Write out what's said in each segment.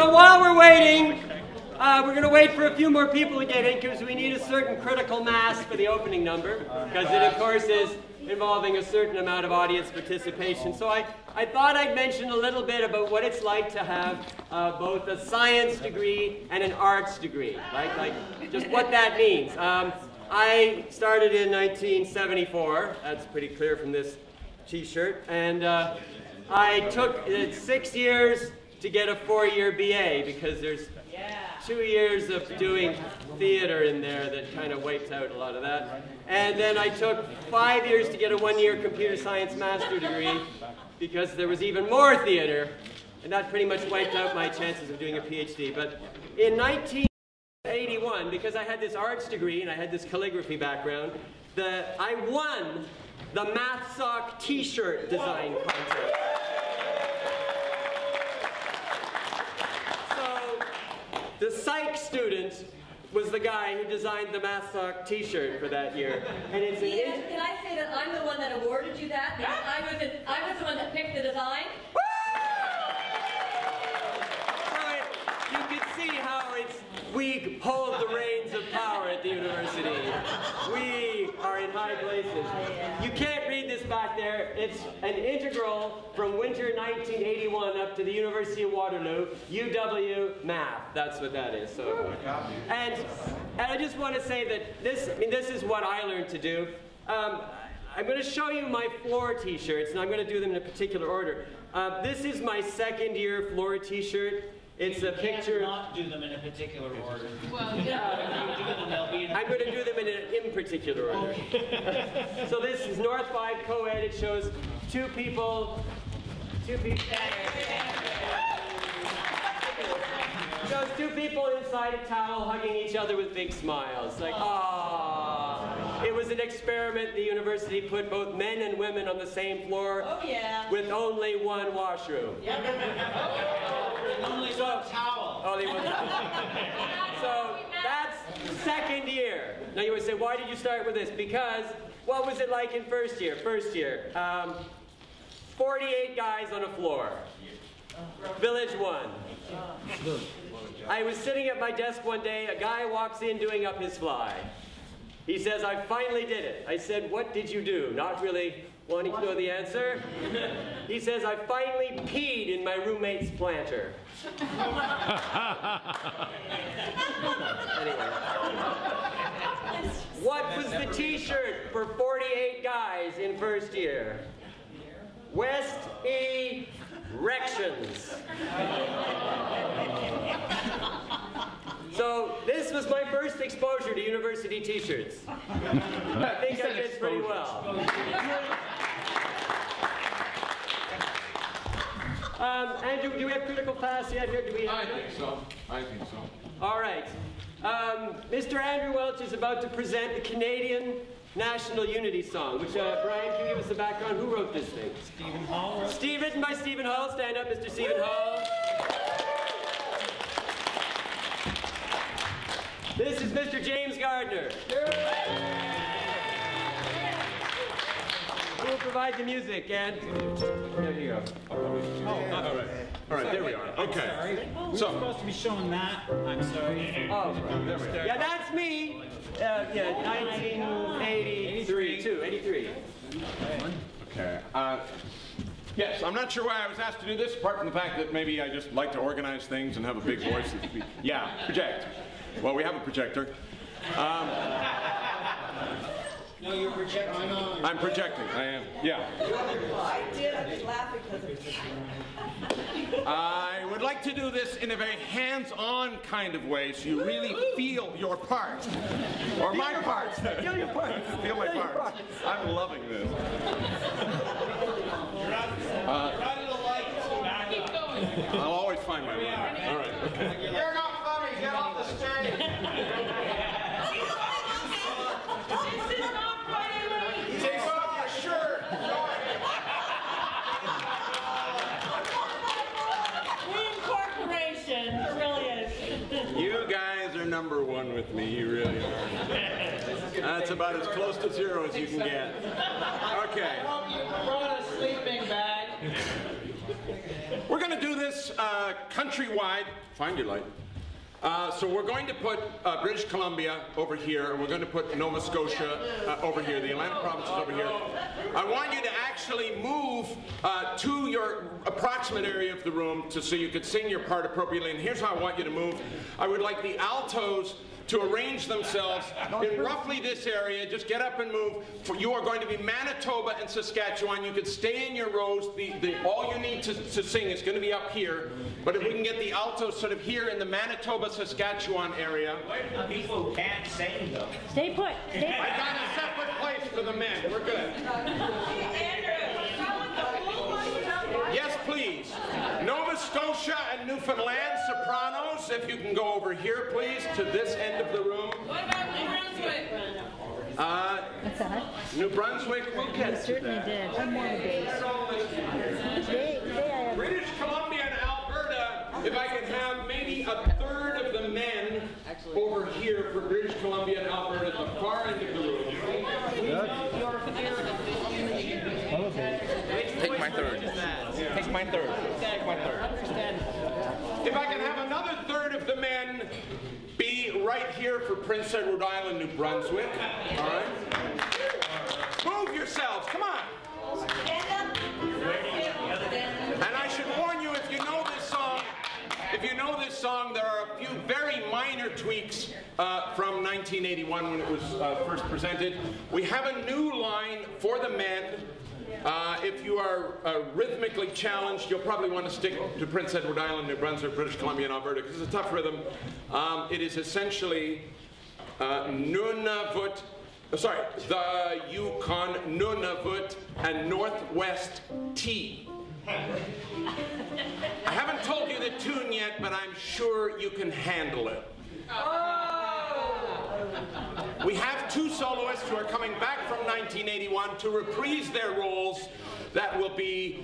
So while we're waiting, we're going to wait for a few more people to get in because we need a certain critical mass for the opening number, because it, of course, is involving a certain amount of audience participation. So I thought I'd mention a little bit about what it's like to have both a science degree and an arts degree, like just what that means. I started in 1974. That's pretty clear from this T-shirt. And I took 6 years to get a 4-year BA because there's 2 years of doing theater in there that kind of wipes out a lot of that. And then I took 5 years to get a 1-year computer science master degree because there was even more theater, and that pretty much wiped out my chances of doing a PhD. But in 1981, because I had this arts degree and I had this calligraphy background, I won the Math Sock T-shirt design contest. The psych student was the guy who designed the Math Sock T-shirt for that year. And it's can I say that I'm the one that awarded you that? Because I was the one that picked the design. So you can see how we hold the reins of power at the university. We are in high places. You can't read this back there. It's an integral from winter 1981 up to the University of Waterloo, UW Math. That's what that is. So, and I just want to say that this is what I learned to do. I'm going to show you my floor T-shirts, and I'm going to do them in a particular order. This is my second-year floor T-shirt. It's a picture. You not do them in a particular order. Well, yeah. I'm going to do them in an imparticular order. So this is North 5 co-ed. It shows two people. Shows two people inside a towel hugging each other with big smiles. Like, ah. It was an experiment. The university put both men and women on the same floor. Oh, yeah. With only one washroom. Yep. Only one towel. Only one towel. So that's second year. Now you would say, why did you start with this? Because what was it like in first year? 48 guys on a floor. Village 1. I was sitting at my desk one day. A guy walks in doing up his fly. He says, I finally did it. I said, what did you do? Not really wanting to know the answer. He says, I finally peed in my roommate's planter. Anyway. What was the T-shirt for 48 guys in first year? West Erections. So this was my first exposure to university T-shirts. I think I did pretty well. Andrew, do we have critical pass yet here? Do we have I think so. All right. Mr. Andrew Welch is about to present the Canadian National Unity Song, which, Brian, can you give us the background? Who wrote this thing? Stephen Hall. Written by Stephen Hall. Stand up, Mr. Stephen Hall. This is Mr. James Gardner. Who will provide the music, and there you go. All right, there we are. Okay. Sorry. We're supposed to be showing that. I'm sorry. Oh, there we go. Yeah, that's me. 1983, too. 83. Okay. Yes, I'm not sure why I was asked to do this, apart from the fact that maybe I just like to organize things and have a big voice. Yeah, project. Well, we have a projector. No, you're projecting. I'm projecting. I am. Yeah. I did. I was laughing because of I would like to do this in a very hands-on kind of way, so you really feel your part, or my part. Feel your part. Feel my part. I'm loving this. I'll always find my way. All right. Okay. You're not funny. Get off the stage. This is not funny. Take off your shirt. Reincorporation. It really is. You guys are number one with me. You really are. That's about as close to zero as you can get. Okay. You brought a sleeping bag. We're going to do this countrywide. Find your light. So we're going to put British Columbia over here, and we're going to put Nova Scotia over here, the Atlantic provinces over here. I want you to actually move to your approximate area of the room so you could sing your part appropriately. And here's how I want you to move. I would like the altos to arrange themselves in roughly this area. Just get up and move. You are going to be Manitoba and Saskatchewan. You could stay in your rows. All you need to sing is going to be up here. But if we can get the altos sort of here in the Manitoba, Saskatchewan area. Where do people who can't sing, though? Stay put. Stay put. I got a separate place for the men. We're good. Yes, please. Nova Scotia and Newfoundland sopranos, if you can go over here, please, to this end of the room. What about New Brunswick? What's that? New Brunswick, we'll get to Certainly that. did. One more base. British Columbia and Alberta, if I could have maybe a third of the men over here for British Columbia and Alberta at the far end of the room. Take my third. Take my third. Take my third. If I can have another third of the men be right here for Prince Edward Island, New Brunswick. All right? Move yourselves, come on. And I should warn you, if you know this song, there are a few very minor tweaks from 1981 when it was first presented. We have a new line for the men. If you are rhythmically challenged, you'll probably want to stick to Prince Edward Island, New Brunswick, British Columbia, and Alberta, because it's a tough rhythm. It is essentially Nunavut, the Yukon, Nunavut, and Northwest T. I haven't told you the tune yet, but I'm sure you can handle it. We have two soloists who are coming back from 1981 to reprise their roles. That will be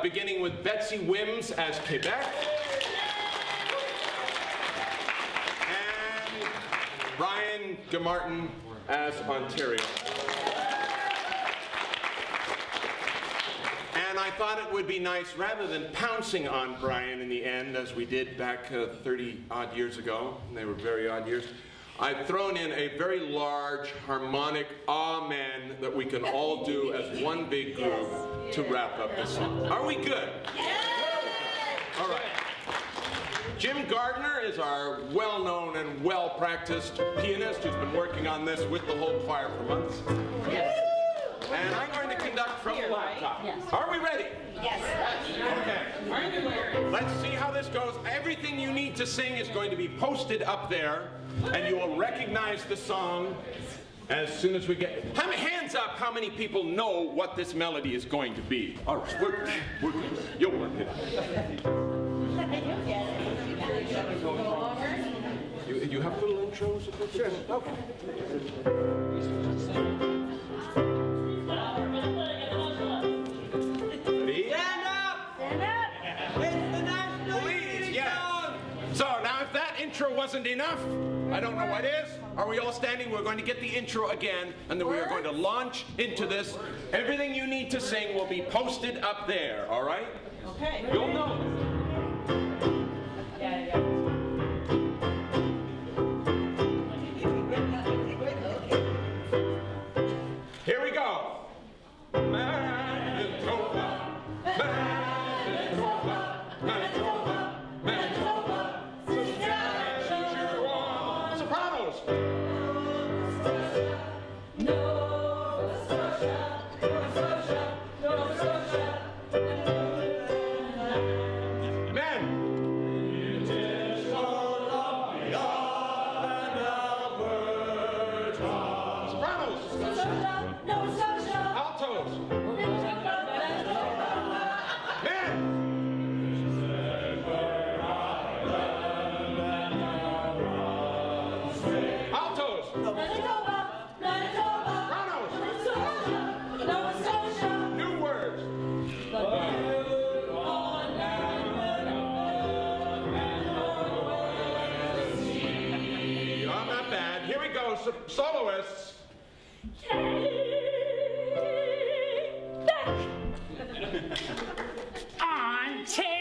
beginning with Betsy Wims as Quebec and Brian Gamartin as Ontario. And I thought it would be nice, rather than pouncing on Brian in the end, as we did back 30-odd years ago, and they were very odd years, I've thrown in a very large harmonic amen that we can all do as one big group to wrap up this song. Are we good? All right. Jim Gardner is our well-known and well-practiced pianist who's been working on this with the whole choir for months. And I'm going to conduct from the laptop. Yes. Are we ready? Yes. Okay. Let's see how this goes. Everything you need to sing is going to be posted up there, and you will recognize the song as soon as we get... Hands up how many people know what this melody is going to be. All right. You'll work it. You have little intros? Sure. Okay. Intro wasn't enough. I don't know what is. Are we all standing? We're going to get the intro again, and then we are going to launch into this. Everything you need to sing will be posted up there, all right? Okay. You'll know. Here we go. Manitoba, Manitoba, Manitoba, Manitoba. Sopranos. Men. Sopranos. Altos. Men. Altos. Sopranos. New words. Oh, not bad. Here we go. Soloists. On Terry,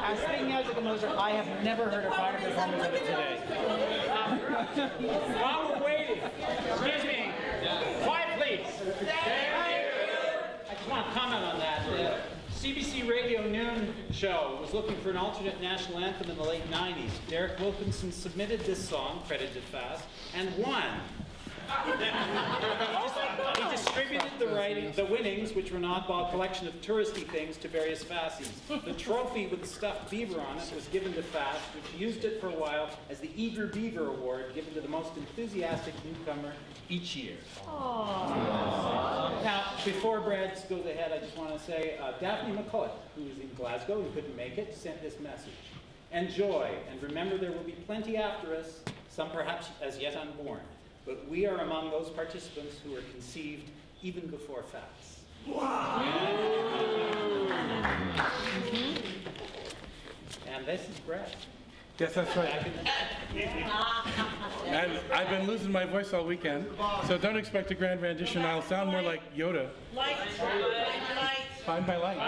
As speaking as a composer, I have never heard a finer performance of it today. While we're waiting, excuse me, quiet please. I just want to comment on that. The CBC Radio Noon show was looking for an alternate national anthem in the late 90s. Derek Wilkinson submitted this song, credited FASS, and won. He distributed the winnings, which were an oddball collection of touristy things, to various FASSies. The trophy with the stuffed beaver on it was given to FASS, which used it for a while as the Eager Beaver Award, given to the most enthusiastic newcomer each year. Aww. Now, before Brad goes ahead, I just want to say Daphne McCulloch, who is in Glasgow and couldn't make it, sent this message. Enjoy, and remember there will be plenty after us, some perhaps as yet unborn. But we are among those participants who were conceived even before FASS. Wow! And this is Brad. Yes, that's right. And I've been losing my voice all weekend, so don't expect a grand rendition. I'll sound more like Yoda. Light. Find my light.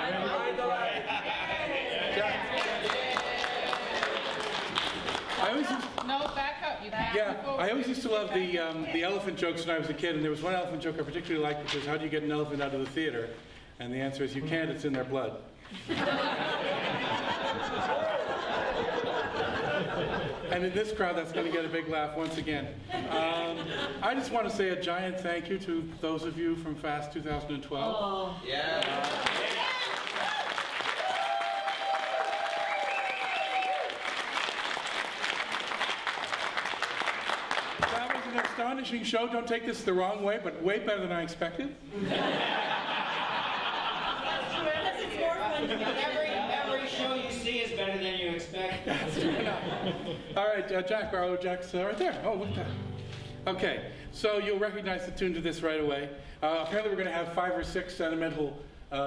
I always used, No, back up. You back yeah, I always used to love the elephant jokes when I was a kid, and there was one elephant joke I particularly liked, which was, how do you get an elephant out of the theater? And the answer is, you can't, it's in their blood. And in this crowd, that's going to get a big laugh once again. I just want to say a giant thank you to those of you from FASS 2012. Oh. Yeah. That was an astonishing show. Don't take this the wrong way, but way better than I expected. Every show you see is better than you expect. All right, Jack Barlow, Jack's right there. Oh, look at that. Okay, so you'll recognize the tune to this right away. Apparently we're going to have 5 or 6 sentimental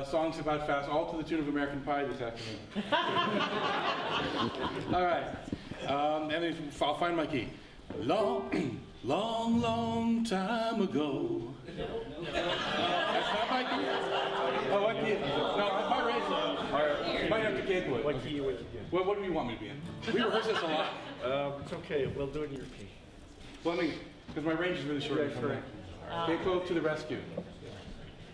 songs about FASS, all to the tune of American Pie this afternoon. All right, and then I'll find my key. Long, long, long time ago. That's not my key? Oh, what key? No, my range. Might have to capo it. What key would you do? What do you want me to be in? We rehearse this a lot. It's okay. We'll do it in your key. Well, I mean, because my range is really short. Capo to the rescue.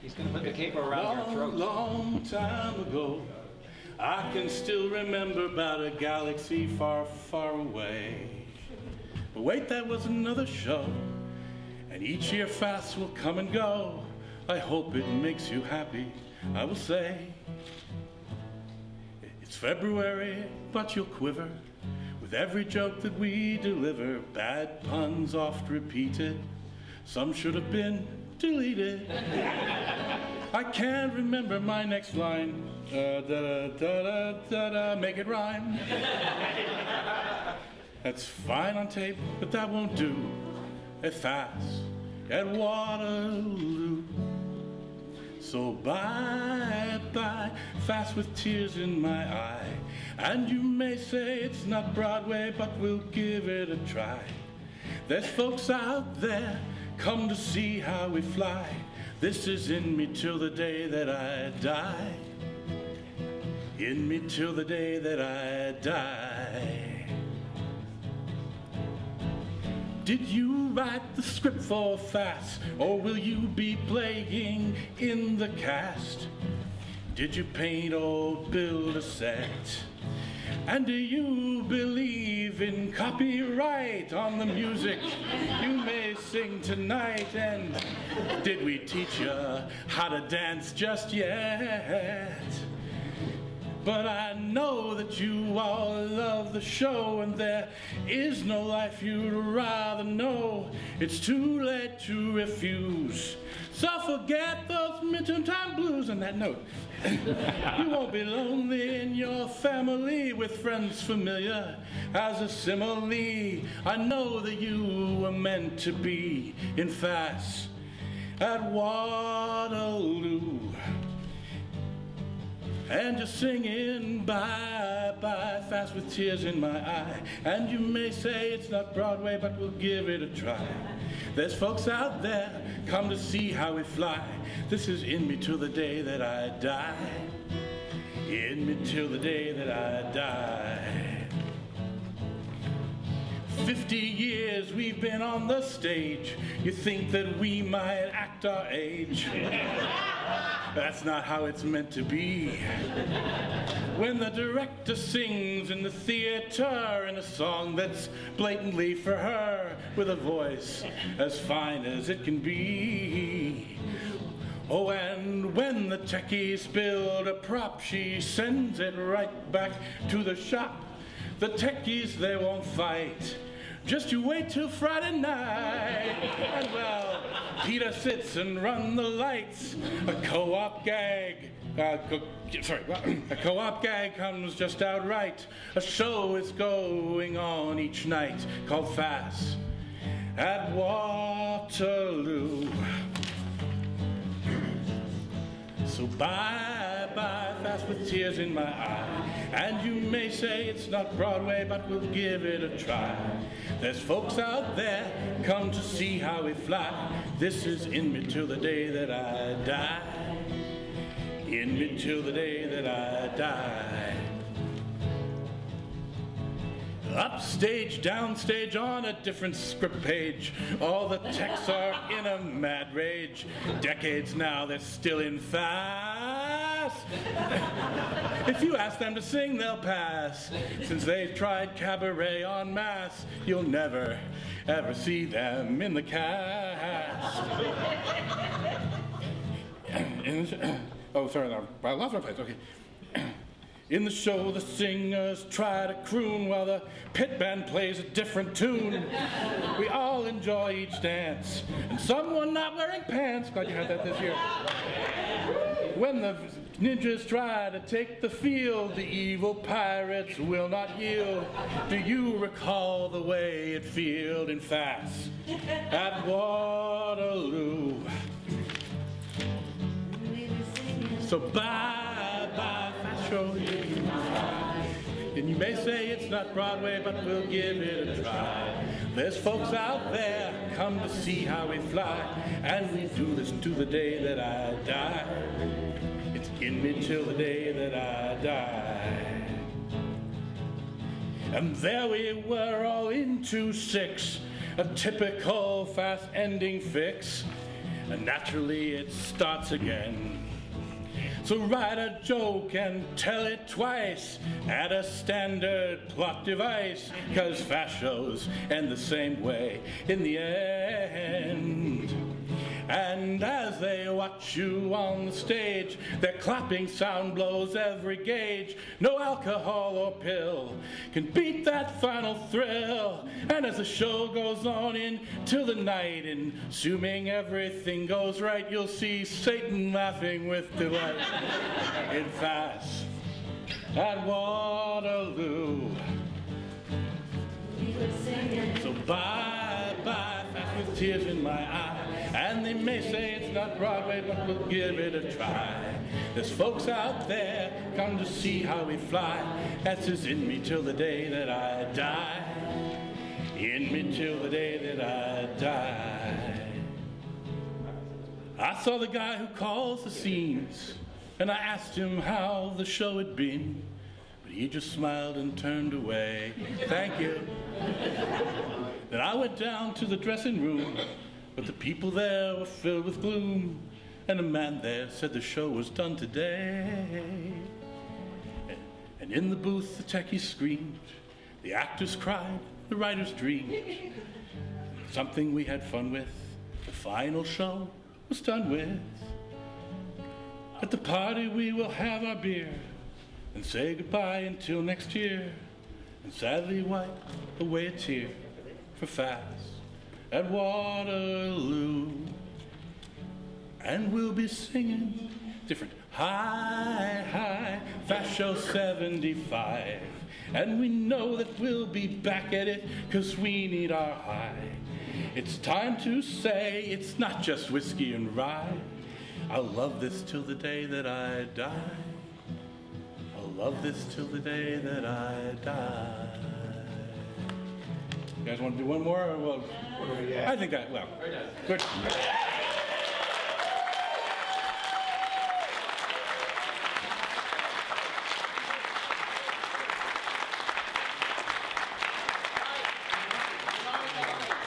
He's going to put the capo around your throat. Long time ago, I can still remember about a galaxy far, far away. But wait, that was another show. And each year FASS will come and go. I hope it makes you happy, I will say. It's February, but you'll quiver with every joke that we deliver. Bad puns oft repeated, some should have been deleted. I can't remember my next line. Make it rhyme. That's fine on tape, but that won't do at FASS at Waterloo. So bye-bye, FASS with tears in my eye. And you may say it's not Broadway, but we'll give it a try. There's folks out there come to see how we fly. This is in me till the day that I die. In me till the day that I die. Did you write the script for FASS, or will you be playing in the cast? Did you paint or build a set? And do you believe in copyright on the music you may sing tonight? And did we teach you how to dance just yet? But I know that you all love the show, and there is no life you'd rather know. It's too late to refuse, So forget those midterm time blues on that note. You won't be lonely in your family with friends familiar as a simile. I know that you were meant to be in FASS at Waterloo. And you're singing bye, bye, fast with tears in my eye. And you may say it's not Broadway, but we'll give it a try. There's folks out there come to see how we fly. This is in me till the day that I die. In me till the day that I die. 50 years we've been on the stage. You think that we might act our age. That's not how it's meant to be. When the director sings in the theater in a song that's blatantly for her, with a voice as fine as it can be. Oh, and when the techies build a prop, she sends it right back to the shop. The techies, they won't fight. Just you wait till Friday night. And well, Peter sits and run the lights. A co-op gag. A co-op gag comes just out right. A show is going on each night called FASS at Waterloo. So bye, bye, fast with tears in my eye. And you may say it's not Broadway, but we'll give it a try. There's folks out there come to see how we fly. This is in me till the day that I die. In me till the day that I die. Upstage, downstage, on a different script page. All the techs are in a mad rage. Decades now, they're still in FASS. If you ask them to sing, they'll pass. Since they've tried cabaret en masse, you'll never, ever see them in the cast. Oh, sorry, I lost my place, okay. In the show, the singers try to croon while the pit band plays a different tune. We all enjoy each dance, and someone not wearing pants. Glad you had that this year. When the ninjas try to take the field, the evil pirates will not yield. Do you recall the way it feels in FASS at Waterloo? So bye, bye, FASS show. And you may say it's not Broadway, but we'll give it a try. There's folks out there come to see how we fly, and we do this to the day that I die. It's in me till the day that I die. And there we were all into 6, a typical fast ending fix, and naturally it starts again. So write a joke and tell it twice, add a standard plot device, 'cause FASS shows end the same way in the end. And as they watch you on the stage, their clapping sound blows every gauge. No alcohol or pill can beat that final thrill. And as the show goes on into the night, and assuming everything goes right, you'll see Satan laughing with delight in FASS at Waterloo. So bye, bye, FASS with tears in my eye. And they may say it's not Broadway, but we'll give it a try. There's folks out there come to see how we fly. That's just in me till the day that I die. In me till the day that I die. I saw the guy who calls the scenes, and I asked him how the show had been, but he just smiled and turned away. Thank you. Then I went down to the dressing room, but the people there were filled with gloom, and a man there said the show was done today. And in the booth the techies screamed, the actors cried, the writers dreamed. Something we had fun with, the final show was done with. At the party we will have our beer and say goodbye until next year, and sadly wipe away a tear for FASS at Waterloo. and we'll be singing different hi, hi, Fast Show 75. And we know that we'll be back at it, 'cause we need our high. It's time to say it's not just whiskey and rye. I'll love this till the day that I die. I'll love this till the day that I die. You guys want to do one more? Or well, I think that, well, good.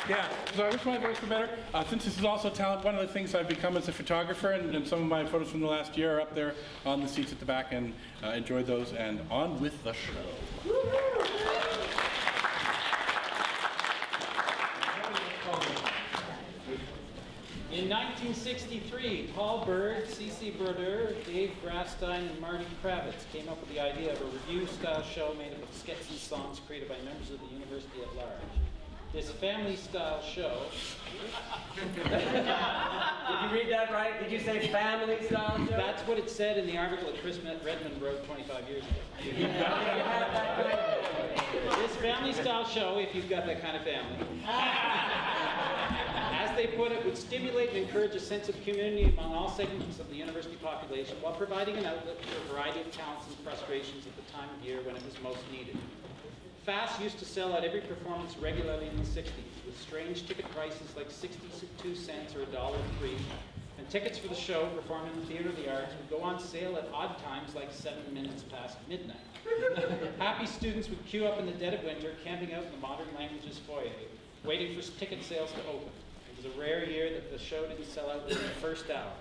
Yeah, so I wish my voice were better. Since this is also talent, one of the things I've become as a photographer, and some of my photos from the last year are up there on the seats at the back, and enjoy those, and on with the show. In 1963, Paul Bird, C.C. Berder, Dave Grastein, and Marnie Kravitz came up with the idea of a review-style show made up of skits and songs created by members of the university at large. This family-style show... Did you read that right? Did you say family-style show? That's what it said in the article that Chris Redmond wrote 25 years ago. This family-style show, if you've got that kind of family, as they put it, would stimulate and encourage a sense of community among all segments of the university population while providing an outlet for a variety of talents and frustrations at the time of year when it was most needed. FASS used to sell out every performance regularly in the 60s, with strange ticket prices like 62 cents or $1.03, and tickets for the show performed in the Theatre of the Arts would go on sale at odd times like 7 minutes past midnight. Happy students would queue up in the dead of winter, camping out in the Modern Languages foyer, waiting for ticket sales to open. It was a rare year that the show didn't sell out within the first hour.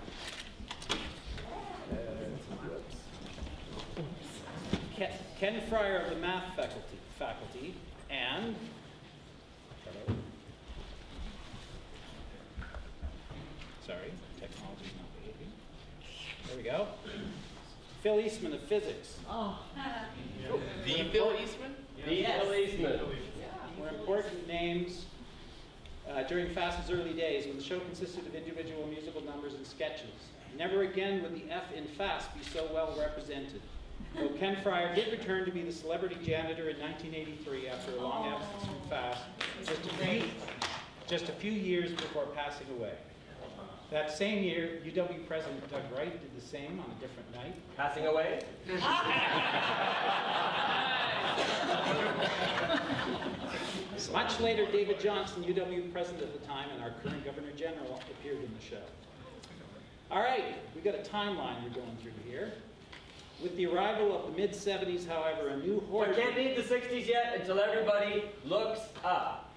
Ken Fryer of the math faculty and sorry, technology's not behaving. There we go. Phil Eastman of physics. Oh. The Phil Eastman? The Phil Eastman. Were important names during FASS's early days when the show consisted of individual musical numbers and sketches. Never again would the F in FASS be so well represented. Though Ken Fryer did return to be the celebrity janitor in 1983 after a long absence from FASS, just a few years before passing away. That same year, UW President Doug Wright did the same on a different night. Passing away? Much later, David Johnson, UW President at the time and our current Governor General, appeared in the show. All right, we've got a timeline we're going through here. With the arrival of the mid-70s, however, a new horde... I can't leave the 60s yet until everybody looks up.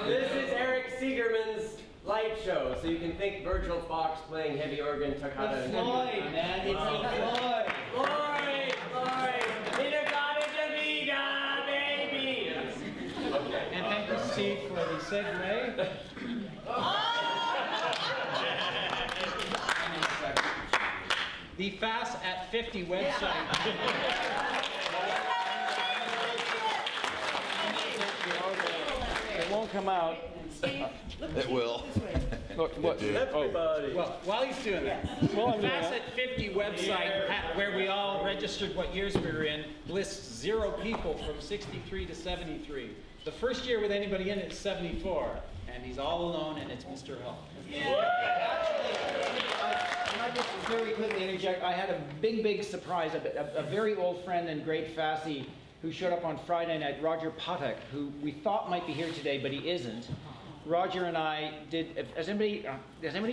This is Eric Siegerman's light show, so you can think Virgil Fox playing heavy organ, Toccata, and Floyd, man. It's Floyd. Floyd. Inagata baby. Okay. And thank you, Steve, for the segue. The FASS at 50 website. It won't come out. It will. What? Everybody. Well, while he's doing that, the FASS at 50 website, where we all registered what years we were in, lists 0 people from 63 to 73. The first year with anybody in it is 74, and he's all alone, and it's Mr. Hull. Can I just very quickly interject? I had a big surprise. A very old friend and great Fassie who showed up on Friday night, Roger Patek, who we thought might be here today, but he isn't. Roger and I did, has anybody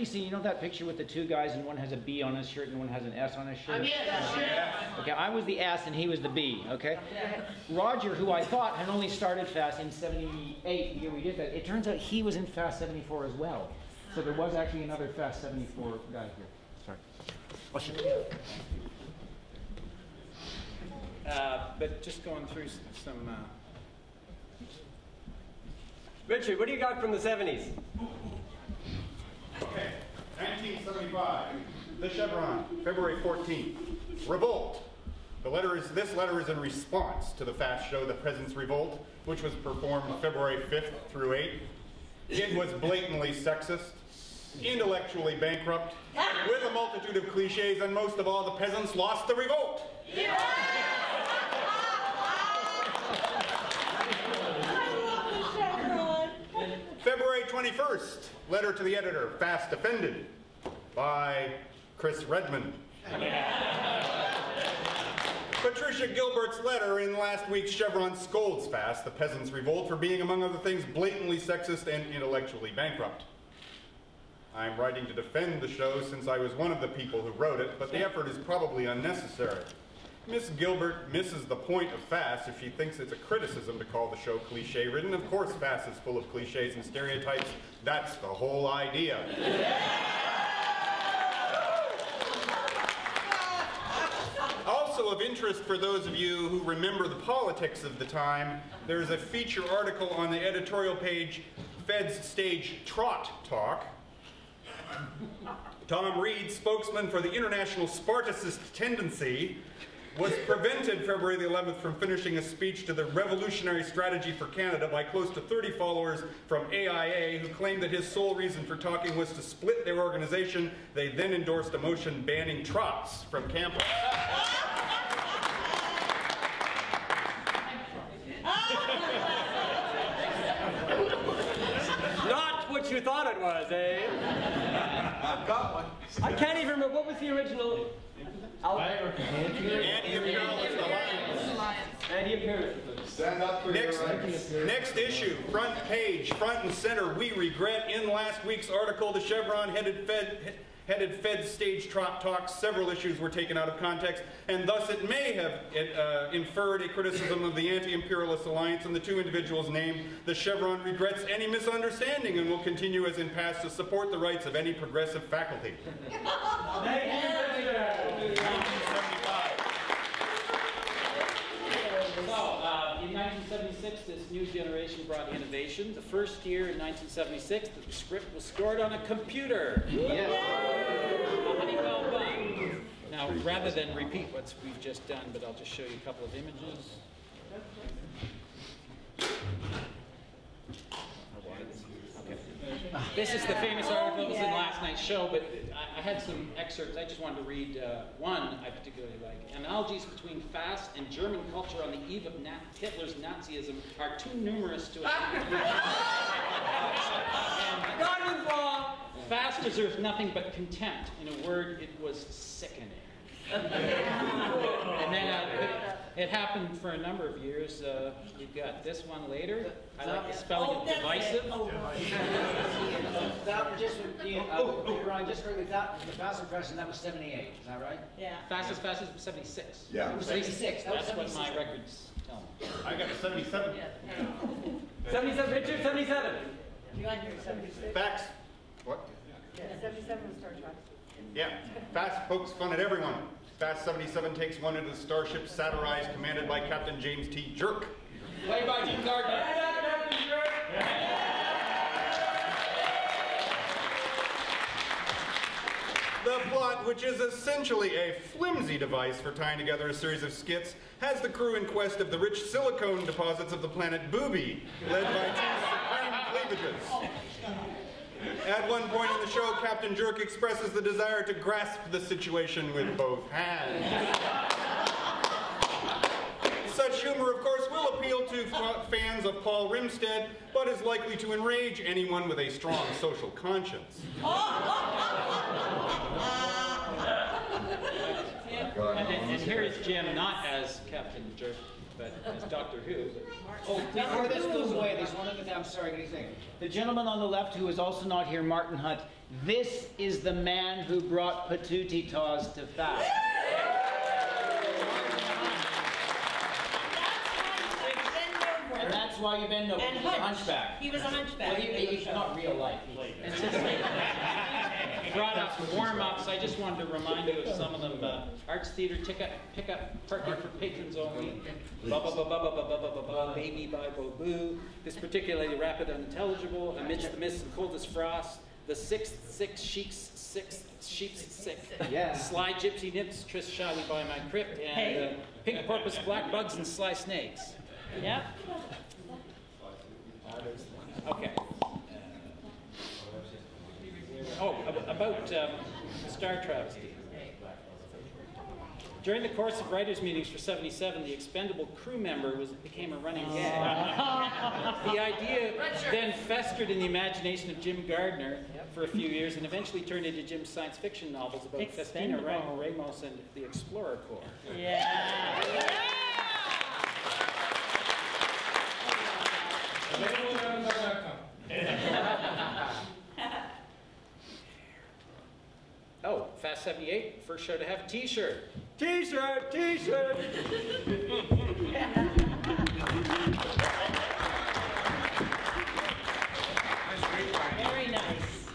seen, you know that picture with the 2 guys and one has a B on his shirt and one has an S on his shirt? Okay, I was the S and he was the B, okay? Roger, who I thought had only started FASS in 78, the year we did that, it turns out he was in FASS 74 as well. So there was actually another FASS 74 guy here. Sorry. But just going through some... Richard, what do you got from the 70s? Okay, 1975, the Chevron, February 14th. Revolt. This letter is in response to the FASS show, The President's Revolt, which was performed February 5th through 8th. It was blatantly sexist, intellectually bankrupt, with a multitude of cliches, and most of all, the peasants lost the revolt. February 21st, letter to the editor, FASSed Offended, by Chris Redmond. Patricia Gilbert's letter in last week's Chevron scolds FASS, the peasants' revolt, for being, among other things, blatantly sexist and intellectually bankrupt. I'm writing to defend the show since I was one of the people who wrote it, but the effort is probably unnecessary. Miss Gilbert misses the point of FASS if she thinks it's a criticism to call the show cliche-ridden. Of course FASS is full of cliches and stereotypes. That's the whole idea. Also of interest for those of you who remember the politics of the time, there's a feature article on the editorial page, Fed's Stage Trot Talk. Tom Reed, spokesman for the International Spartacist Tendency, was prevented February the 11th from finishing a speech to the Revolutionary Strategy for Canada by close to 30 followers from AIA who claimed that his sole reason for talking was to split their organization. They then endorsed a motion banning trots from campus. Not what you thought it was, eh? I've got one. I can't even remember. What was the original? Anti-imperialist alliance. Anti-imperialism. Stand up for your rights. Next issue, front page, front and center. We regret in last week's article, the Chevron headed Fed Stage Trot Talk, several issues were taken out of context, and thus it may have inferred a criticism of the Anti-Imperialist Alliance and the two individuals named. The Chevron regrets any misunderstanding and will continue as in past to support the rights of any progressive faculty. Thank you, So, in 1976, this new generation brought innovation. The first year in 1976 that the script was stored on a computer. Yeah. A Honeywell bun. Now, rather than repeat what we've just done, but I'll just show you a couple of images. This is the famous article that was in last night's show, but I had some excerpts. I just wanted to read one I particularly like. Analogies between FASS and German culture on the eve of Hitler's Nazism are too numerous to Gardner's wrong. FASS deserves nothing but contempt. In a word, it was sickening. And then it happened for a number of years. We've got this one later. I like the spelling of divisive. That just Ryan, just correctly, that the FASS impression, that was 78, is that right? Yeah. FASS is 76. Yeah. It was 76. That was That's what 76. my records tell me. I got a 77. 77, Richard, 77. You got your 76? Facts. What? Yeah, 77 was Star Trek. Yeah. FASS pokes fun at everyone. FASS 77 takes one into the starship Satirized, commanded by Captain James T. Jerk. Played by Jim Gardner. The plot, which is essentially a flimsy device for tying together a series of skits, has the crew in quest of the rich silicone deposits of the planet Booby, led by two supreme cleavages. At one point in the show, Captain Jerk expresses the desire to grasp the situation with both hands. Such humor, of course, will appeal to fans of Paul Rimstead, but is likely to enrage anyone with a strong social conscience. And here is Jim, not as Captain Jerk, but as Doctor Who. Oh, before this goes away, there's one other thing. I'm sorry, what do you think? The gentleman on the left who is also not here, Martin Hutt, this is the man who brought Patootie Taws to FASS. And that's why you've been over. And He's a hunchback. He was a hunchback. Well, he's not real life. He brought up warm-ups. I just wanted to remind you of some of them. Arts Theatre Pickup, parking for patrons only. Baby by Boo. This particularly rapid unintelligible. Amidst the mist and coldest frost. The sixth sheep's sick. Yeah. Sly gypsy nips, tris shyly by my crypt, and pink porpoise, black bugs, and sly snakes. Yep. Okay. About Star Travesty. During the course of writers' meetings for 77, the expendable crew member became a running gag. The idea then festered in the imagination of Jim Gardner for a few years and eventually turned into Jim's science fiction novels about Festina Ramos and the Explorer Corps. Yeah. Oh, Fast 78, first show to have a T-shirt. T-shirt, T-shirt. Very nice.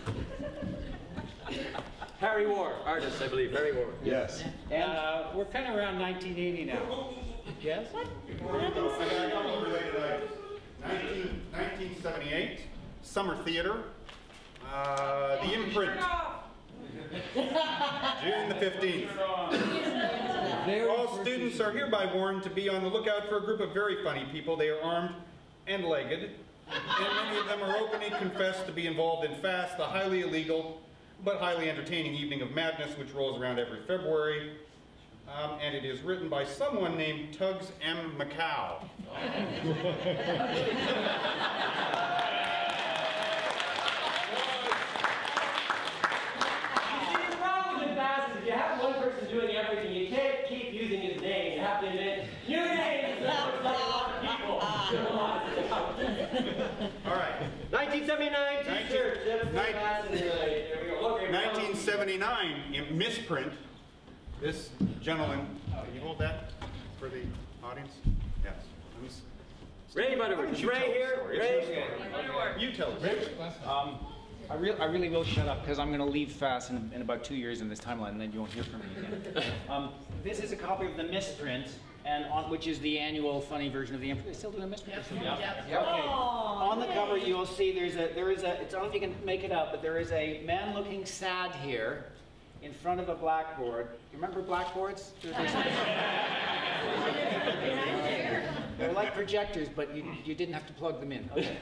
Harry War, artist, I believe. Harry War. Yes. We're kind of around 1980 now. Yes? What? A couple of related items. 1978, Summer Theater. The imprint. June the 15th. All students are hereby warned to be on the lookout for a group of very funny people. They are armed and legged, and many of them are openly confessed to be involved in FASS, the highly illegal but highly entertaining evening of madness which rolls around every February. And it is written by someone named Tugs M. Macau. If you have one person doing everything, you can't keep using his name. You have to invent new names. That looks like a lot of people. All right. 1979 T-shirt. 1979 misprint. This gentleman, can you hold that for the audience? Yes. Ray Butterworth. Is Ray here? Ray. You tell us. I really will shut up because I'm going to leave FASS in about 2 years in this timeline, and then you won't hear from me again. This is a copy of the misprint, which is the annual funny version of the imprint. They still doing a misprint? Yeah. Okay. On the cover, you'll see I don't know if you can make it out, but there is a man looking sad here in front of a blackboard. You remember blackboards? They're like projectors, but you didn't have to plug them in. Okay.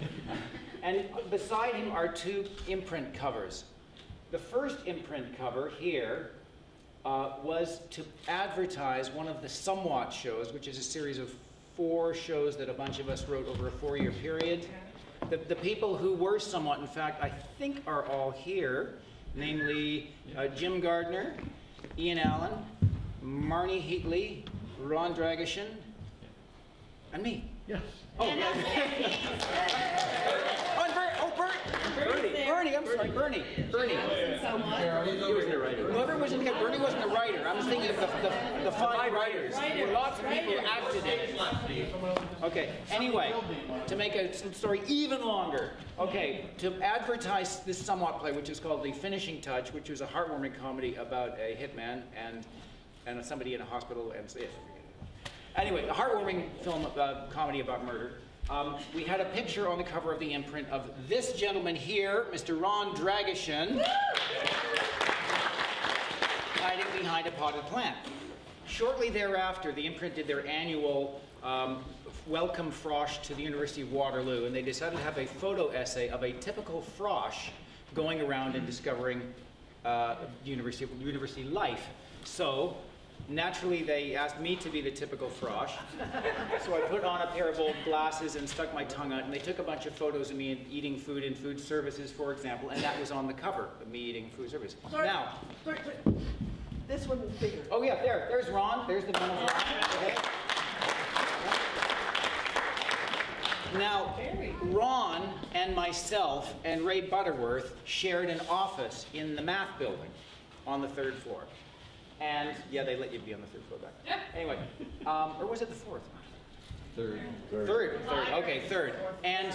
And beside him are two imprint covers. The first imprint cover here was to advertise one of the Somewhat shows, which is a series of 4 shows that a bunch of us wrote over a 4-year period. The people who were Somewhat, in fact, I think are all here, namely Jim Gardner, Ian Allen, Marnie Heatley, Ron Dragishin, and me. Yes. Oh, Bernie, I'm sorry, Bernie. He wasn't a writer. Whoever was in there, Bernie wasn't a writer. I was thinking of the 5 writers. There were lots of people who acted it. Okay, anyway, to make a story even longer, okay, to advertise this Somewhat play, which is called The Finishing Touch, which was a heartwarming comedy about a hitman and somebody in a hospital and anyway, a heartwarming film comedy about murder. We had a picture on the cover of the imprint of this gentleman here, Mr. Ron Dragishin, hiding behind a potted plant. Shortly thereafter, the imprint did their annual welcome frosh to the University of Waterloo, and they decided to have a photo essay of a typical frosh going around and discovering university life. So, naturally, they asked me to be the typical frosh. So I put on a pair of old glasses and stuck my tongue out, and they took a bunch of photos of me eating food in food services, for example, and that was on the cover of me eating food service. Now, this one is bigger. oh yeah, there's Ron. There's the one of Ron. Okay. Now, Ron and myself and Ray Butterworth shared an office in the math building on the 3rd floor. And, yeah, they let you be on the 3rd floor back. Anyway, or was it the 4th? Third. Okay, 3rd. And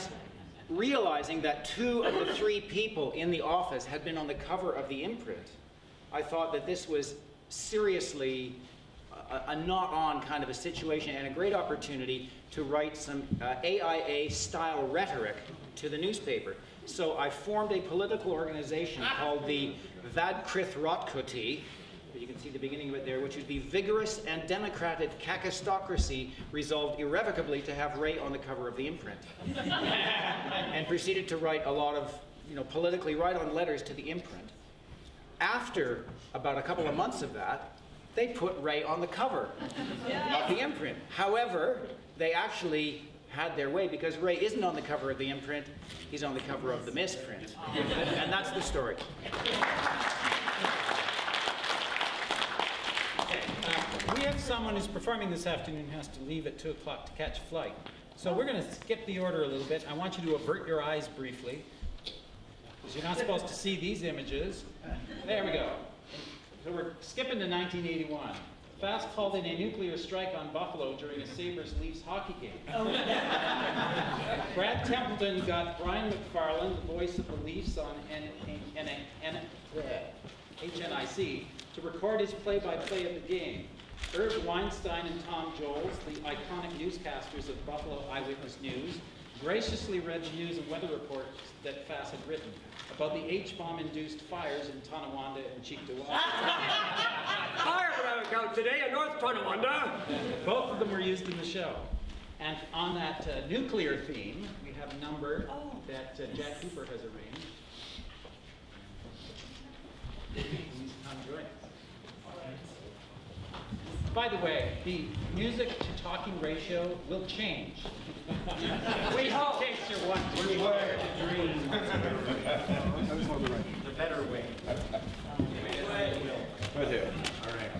realizing that 2 of the 3 people in the office had been on the cover of the imprint, I thought that this was seriously a not-on kind of a situation and a great opportunity to write some AIA-style rhetoric to the newspaper. So I formed a political organization called the Vadkrith Rotkoti. You can see the beginning of it there, which would be vigorous and democratic kakistocracy resolved irrevocably to have Ray on the cover of the imprint. And proceeded to write a lot of, politically right-on letters to the imprint. after about a couple of months of that, they put Ray on the cover of the imprint. However, they actually had their way because Ray isn't on the cover of the imprint, he's on the cover of the misprint. And that's the story. We have someone who's performing this afternoon who has to leave at 2 o'clock to catch a flight. So we're going to skip the order a little bit. I want you to avert your eyes briefly, because you're not supposed to see these images. There we go. So we're skipping to 1981. FASS called in a nuclear strike on Buffalo during a Sabres-Leafs hockey game. Brad Templeton got Brian McFarland, the voice of the Leafs on HNIC, to record his play-by-play of the game. Irv Weinstein and Tom Joles, the iconic newscasters of Buffalo Eyewitness News, graciously read the news and weather reports that FASS had written about the H-bomb-induced fires in Tonawanda and Cheektowaga. Fire broke out today in North Tonawanda. Both of them were used in the show. And on that nuclear theme, we have a number that Jack Cooper has arranged. Please come join us. By the way, the music to talking ratio will change. We hope. In case you're wondering. We were to dream. The better way. Right here. All right.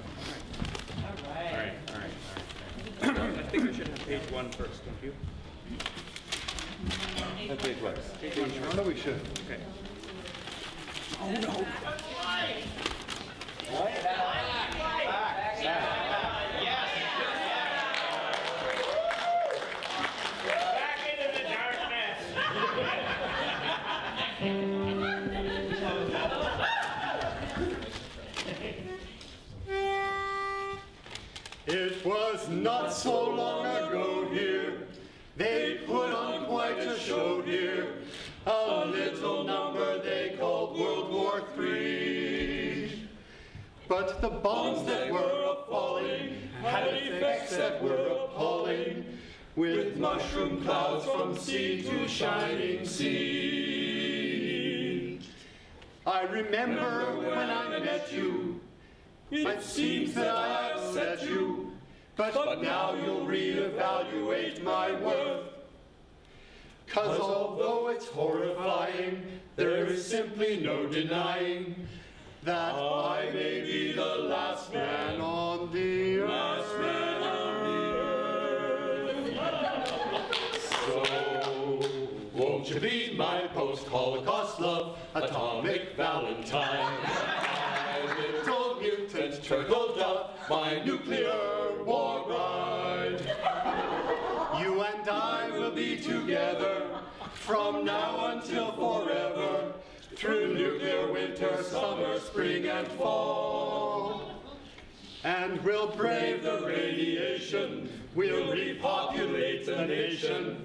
I think we should have page 1 first, don't you? Page what? Page 1 first. No, we should. Okay. Oh no. It was not so long ago here, they put on quite a show here, a little number they called World War III. But the bombs that were a-falling had effects that were appalling, with mushroom clouds from sea to shining sea. I remember when I met you, it seems that I upset you, but now you'll reevaluate my worth. 'Cause although it's horrifying, there is simply no denying that I may be the last man on the earth. So, won't you be my post-Holocaust love, atomic Valentine? My little mutant turtle dove, my nuclear war bride. You and I will be together from now until forever, through nuclear winter, summer, spring, and fall. And we'll brave the radiation, we'll repopulate the nation,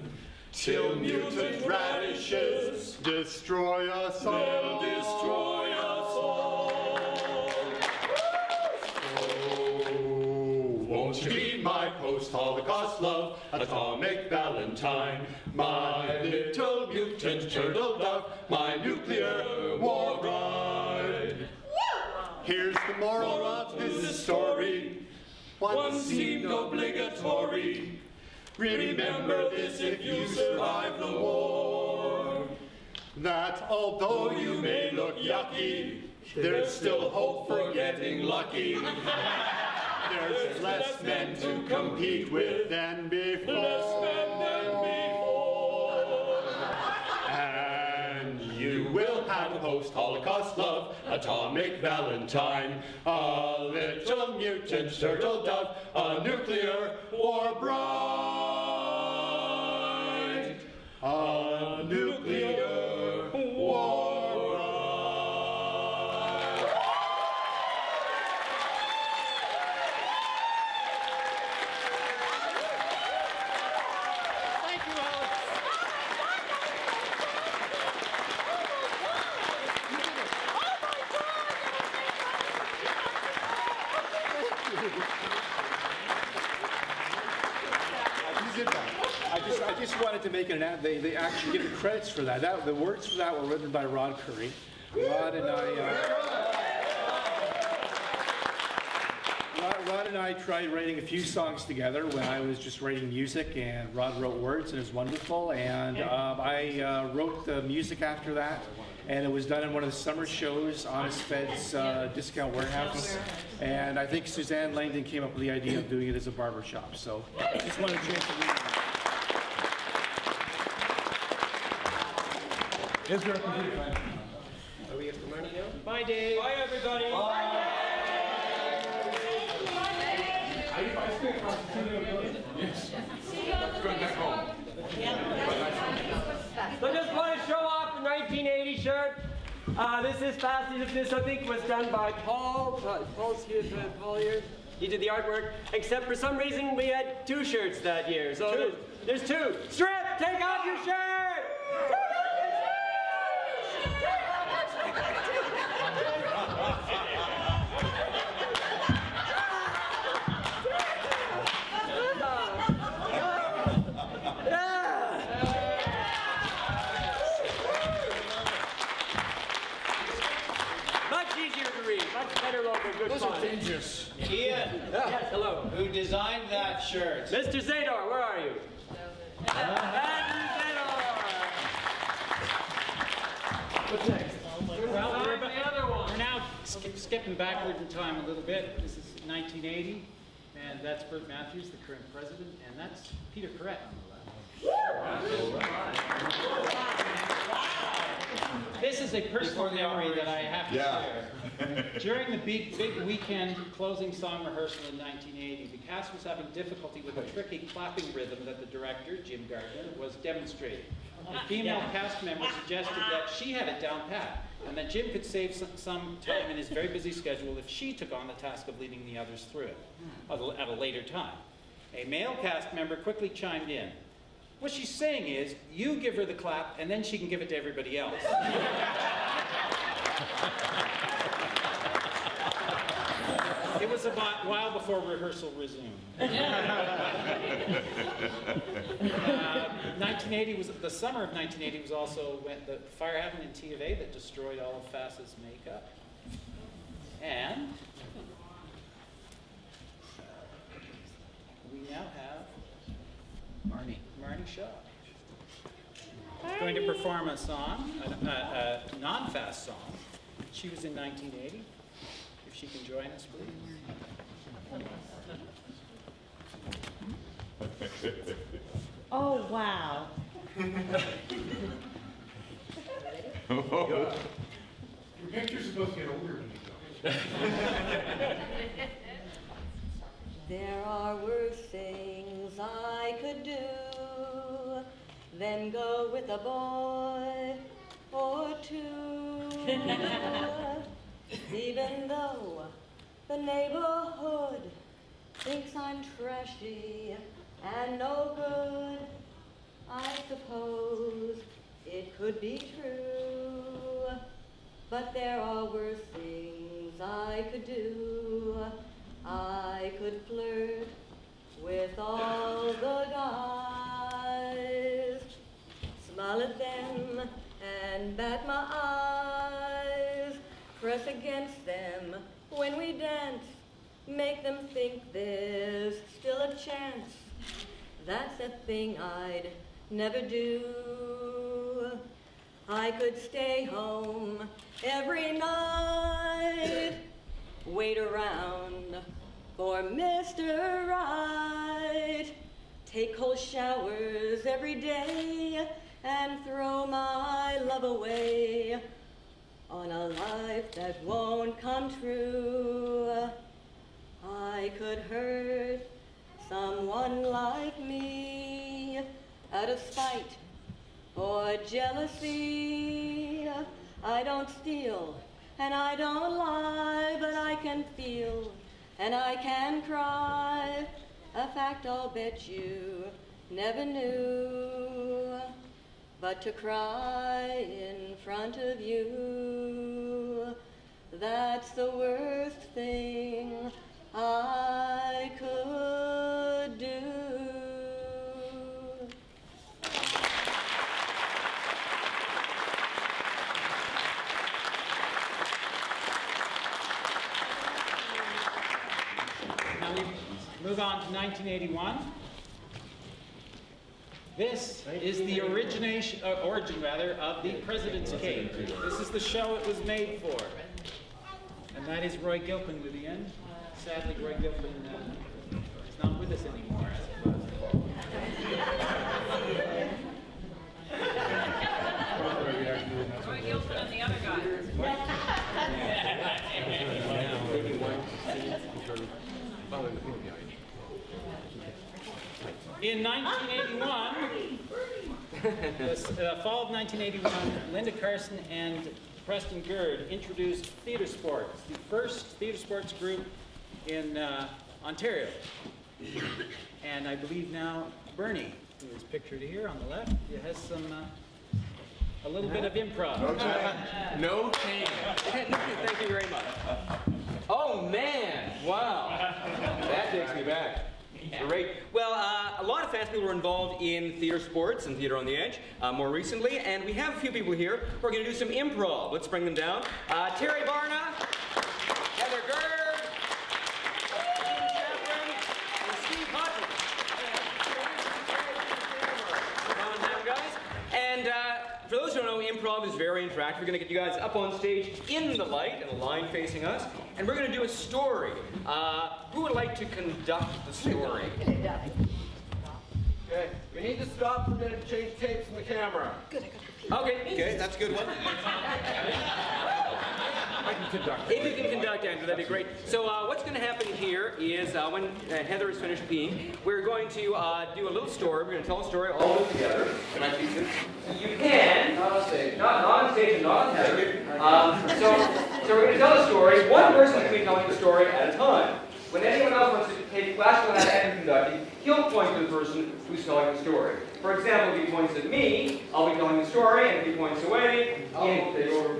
till mutant radishes destroy us all. They'll destroy us all. Oh, won't you be my post-Holocaust love, atomic Valentine, my little mutant turtle dove, my nuclear war bride? Here's the moral of this story. One seemed obligatory. Remember this if you survive the war, that although you may look yucky, there's still hope for getting lucky. There's less men to compete with than before. And you will have a post-Holocaust love, atomic Valentine, a little mutant turtle dove, a nuclear war bride, a nuclear war bride. Thank you, Alex. I just wanted to make they actually give the credits for that. The words for that were written by Rod Curry. Rod and I. Rod and I tried writing a few songs together when I was just writing music, and Rod wrote words, and it was wonderful. And I wrote the music after that, and it was done in one of the summer shows on Fed's Discount Warehouse. And I think Suzanne Langdon came up with the idea of doing it as a barbershop. So I just wanted to chance to read it. Is there a computer? Are we at the money now? Bye, Dave. Bye, everybody. Bye. So just want to show off the 1980 shirt. This is FASSed. This I think was done by Paul. Paul's here. Paul here. He did the artwork. Except for some reason we had 2 shirts that year. So there's 2. Strip, take off your shirt. Those are dangerous. Ian. Yes, hello. Who designed that shirt? Mr. Zador, where are you? Andrew Zador. What's next? Well, the other one. we're now skipping backward in time a little bit. This is 1980, and that's Bert Matthews, the current president, and that's Peter Carette on the left. This is a personal memory that I have to share. During the big weekend closing song rehearsal in 1980, the cast was having difficulty with a tricky clapping rhythm that the director, Jim Gardner, was demonstrating. The female cast member suggested that she had it down pat, and that Jim could save some time in his very busy schedule if she took on the task of leading the others through it at a later time. A male cast member quickly chimed in. What she's saying is, you give her the clap, and then she can give it to everybody else. It was a while before rehearsal resumed. 1980 was the summer of 1980 was also when the fire happened in T of A that destroyed all of FASS's makeup, and we now have Marnie Shaw. She's going to perform a song, a non-FASS song. She was in 1980. If she can join us, please. Oh, wow. Your picture's supposed to get older when you go. There are worse things I could do than go with a boy or 2. Even though the neighborhood thinks I'm trashy and no good, I suppose it could be true. But there are worse things I could do. I could flirt with all the guys, smile at them and bat my eyes, press against them when we dance, make them think there's still a chance. That's a thing I'd never do. I could stay home every night, wait around for Mr. Right, take cold showers every day, and throw my love away on a life that won't come true. I could hurt someone like me out of spite or jealousy. I don't steal and I don't lie, but I can feel and I can cry, a fact I'll bet you never knew. But to cry in front of you, that's the worst thing I could do. Now Move on to 1981. This is the origin of the President's Cake. This is the show it was made for. And that is Roy Gilpin with the end. Sadly, Roy Gilpin is not with us anymore. Roy Gilpin and the other guy. In 1981, the fall of 1981, Linda Carson and Preston Gurd introduced Theatresports, the first Theatresports group in Ontario. And I believe now Bernie, who is pictured here on the left, has some a little bit of improv. No change. Thank you very much. Oh man! Wow, that takes me back. Great. Well, a lot of FASS people were involved in Theatresports and Theater on the Edge more recently, and we have a few people here who are going to do some improv. Let's bring them down. Terry Barna, Heather Gurd, Chevron, and Steve Hutton. Come on down, guys. And for those who don't know, improv is very interactive. We're going to get you guys up on stage in the light and a line facing us, and we're going to do a story. Who would like to conduct the story? Okay, we need to stop for a minute to change tapes in the camera. Okay, that's a good one. I can conduct. If you can conduct, Andrew, that'd be great. So what's going to happen here is when Heather is finished peeing, we're going to do a little story. We're going to tell a story all together. Can I see this? You can. Not on stage. Not on stage and not on Heather. So we're going to tell a story. One person is going to be telling the story at a time. When anyone else wants to take classical and conducting, he'll point to the person who's telling the story. For example, if he points at me, I'll be telling the story, and if he points away, he'll take over.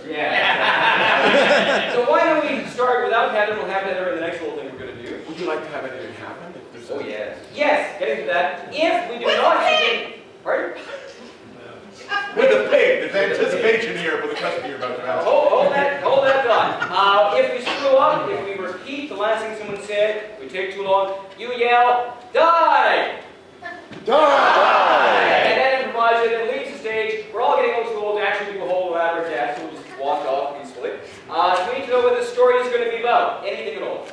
Yeah. So why don't we start without Heather? We'll have Heather in the next little thing we're going to do. Would you like to have anything happen? Oh, yes. Yes, getting to that. If we do not have pardon? With the pig, there's anticipation here for the question you're about to ask. Hold that thought. If we screw up, if we repeat the last thing someone said, we take too long, you yell, die! Die! And then improvise it and leaves the stage. We're all getting old school to actually do a whole elaborate dance, so we'll just walk off peacefully. So we need to know what the story is going to be about. Anything at all.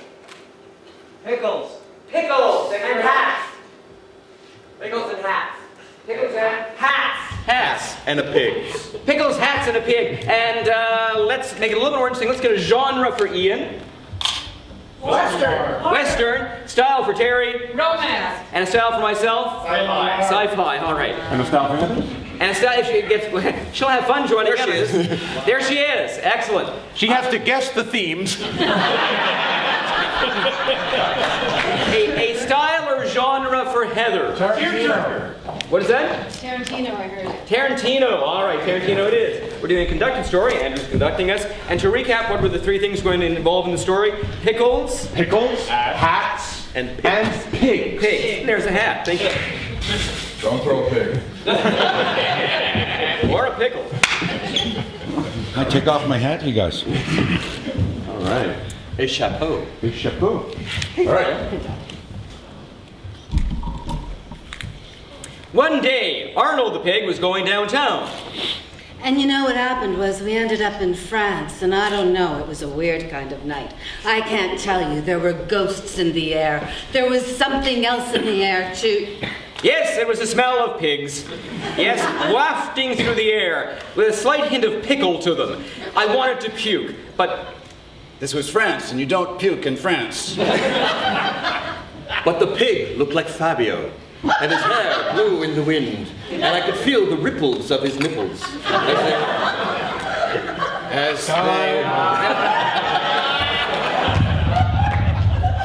Pickles. Pickles! And hats. Pickles and hats. Pickles and hats. Hats and a pig. Pickles, hats, and a pig. And let's make it a little more interesting. Let's get a genre for Ian. Western. Western. Style for Terry. Romance. And a style for myself. Sci-fi. Sci-fi. All right. And a style for Heather? And a style, if she gets, she'll have fun joining in on this. There she is. Excellent. She has to guess the themes. A style or genre for Heather. Tarantino. What is that? Tarantino, I heard. Tarantino. All right, Tarantino it is. We're doing a conducted story. Andrew's conducting us. And to recap, what were the three things going to involve in the story? Pickles. Pickles, hats, and pigs. Pigs. There's a hat. Thank you. Don't throw a pig. Or a pickle. I take off my hat, you guys. All right. A chapeau. A chapeau. All right. One day, Arnold the pig was going downtown. And you know what happened was we ended up in France, and I don't know, it was a weird kind of night. I can't tell you, there were ghosts in the air. There was something else in the air, too. Yes, it was the smell of pigs. Yes, wafting through the air, with a slight hint of pickle to them. I wanted to puke, but... This was France, and you don't puke in France. But the pig looked like Fabio, and his hair blew in the wind, and I could feel the ripples of his nipples as they...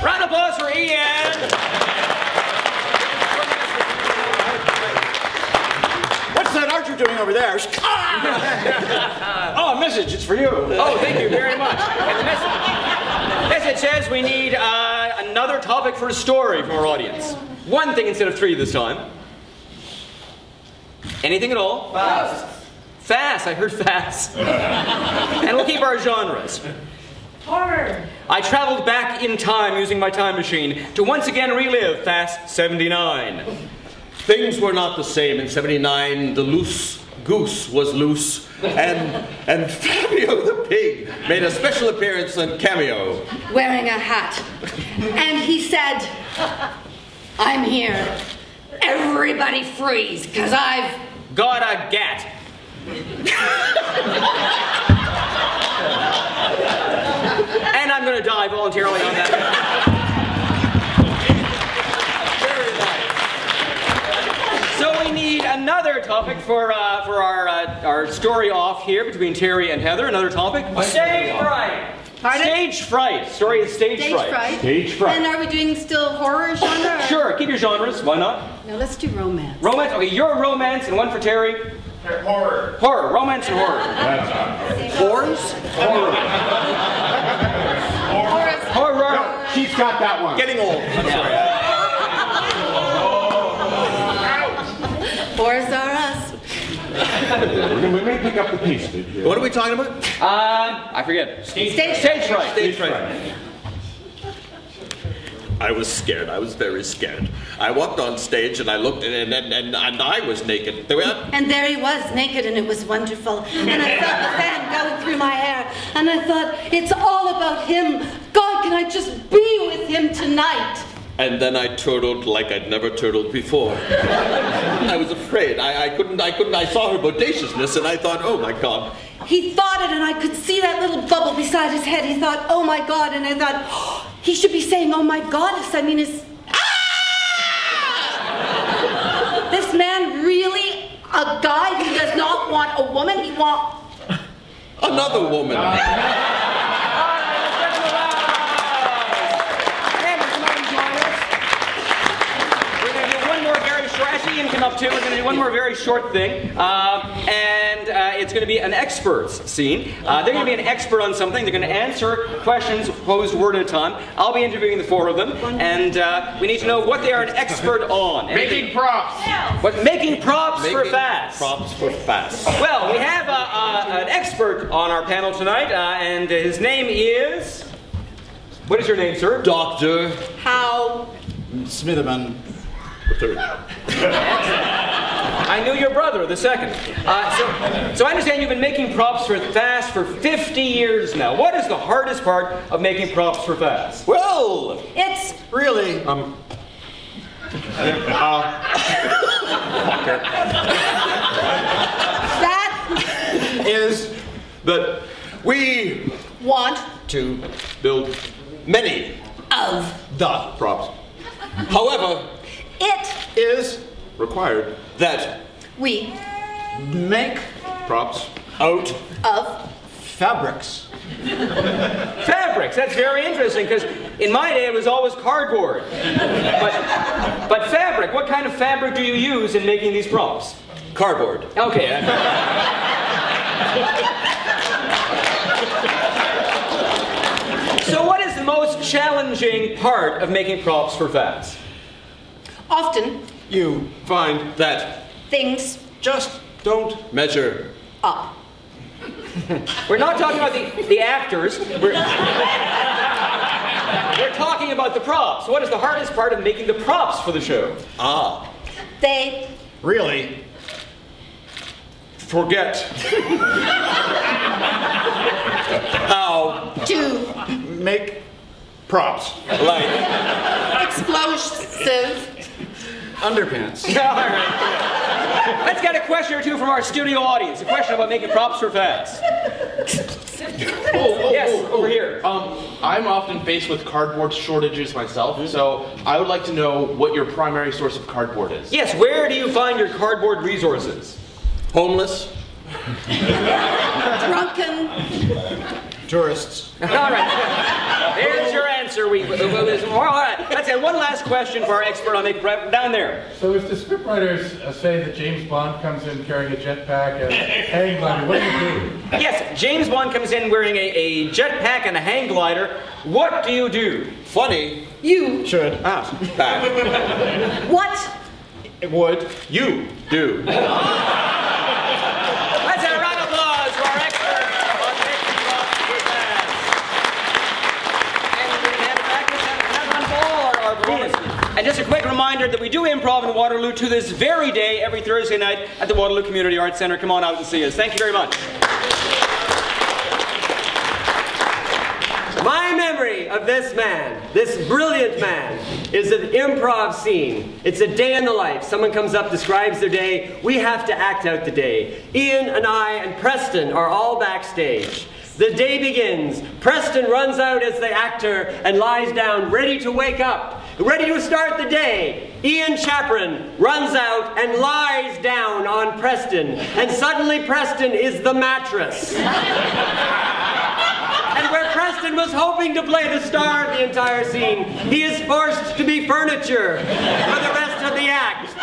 Round of applause for Ian! What's that archer doing over there? Oh, a message, it's for you. Oh, thank you very much. And the message says we need another topic for a story from our audience. One thing instead of three this time. Anything at all? FASS. FASS, I heard FASS. And we'll keep our genres. Horror. I traveled back in time using my time machine to once again relive FASS 79. Things were not the same in 79. The loose goose was loose, and Fabio the pig made a special appearance and cameo. Wearing a hat. And he said, I'm here. Everybody freeze, because I've got a gat. And I'm going to die voluntarily on that. Very nice. So we need another topic for our story off here between Terry and Heather. Another topic. Stage fright. Pardon? Stage fright. Story is stage fright. Stage fright. And are we doing still horror genre? Or? Sure, keep your genres. Why not? No, let's do romance. Romance? Okay, you're romance and one for Terry. Horror. Horror. Romance and horror. Horrors? Horror. Horror. She's got that one. Getting old. I'm sorry. Horrors are us. We may pick up the pace. What are we talking about? I forget. Stage fright. Stage fright. I was scared. I was very scared. I walked on stage and I looked and I was naked. And there he was, naked, and it was wonderful. And I felt the fan going through my hair. And I thought, it's all about him. God, can I just be with him tonight? And then I turtled like I'd never turtled before. I was afraid. I couldn't. I saw her bodaciousness and I thought, oh my God. He thought it, and I could see that little bubble beside his head. He thought, oh my God, and I thought, oh, he should be saying, oh my goddess. I mean, this man really a guy who does not want a woman? He wants another woman. Ian come up too. We're going to do one more very short thing, and it's going to be an experts scene. They're going to be an expert on something. They're going to answer questions posed word at a time. I'll be interviewing the four of them, and we need to know what they are an expert on. Making props. What? Making props for FASS. Props for FASS. Well, we have an expert on our panel tonight, and his name is. What is your name, sir? Dr. How? Smitherman. The third. I knew your brother, the second. So I understand you've been making props for FASS for 50 years now. What is the hardest part of making props for FASS? Well, it's really that is that we want to build many of the props. However, it is required that we make props out of fabrics. Fabrics, that's very interesting, because in my day it was always cardboard. But fabric, what kind of fabric do you use in making these props? Cardboard. Okay. So what is the most challenging part of making props for FASS? Often you find that things just don't measure up. We're not talking about the actors. We're talking about the props. What is the hardest part of making the props for the show? They really forget how to make props like explosive underpants. All right. Let's get a question or two from our studio audience. A question about making props for FASS. Over here. I'm often faced with cardboard shortages myself, so I would like to know what your primary source of cardboard is. Yes, where do you find your cardboard resources? Homeless. Drunken. Tourists. All right. There's your answer. All right. Let's have one last question for our expert on making props. Down there. So if the scriptwriters say that James Bond comes in carrying a jetpack and a hang glider, what do you do? Yes, James Bond comes in wearing a jetpack and a hang glider. What do you do? Funny. You should ask that. What would you do? Let's have a round of applause for our expert on making props for FASS. And just a quick reminder that we do improv in Waterloo to this very day, every Thursday night at the Waterloo Community Arts Centre. Come on out and see us. Thank you very much. My memory of this man, this brilliant man, is an improv scene. It's a day in the life. Someone comes up, describes their day. We have to act out the day. Ian and I and Preston are all backstage. The day begins. Preston runs out as the actor and lies down, ready to wake up, ready to start the day. Ian Chaperon runs out and lies down on Preston, and suddenly Preston is the mattress. And where Preston was hoping to play the star of the entire scene, he is forced to be furniture for the rest of the act.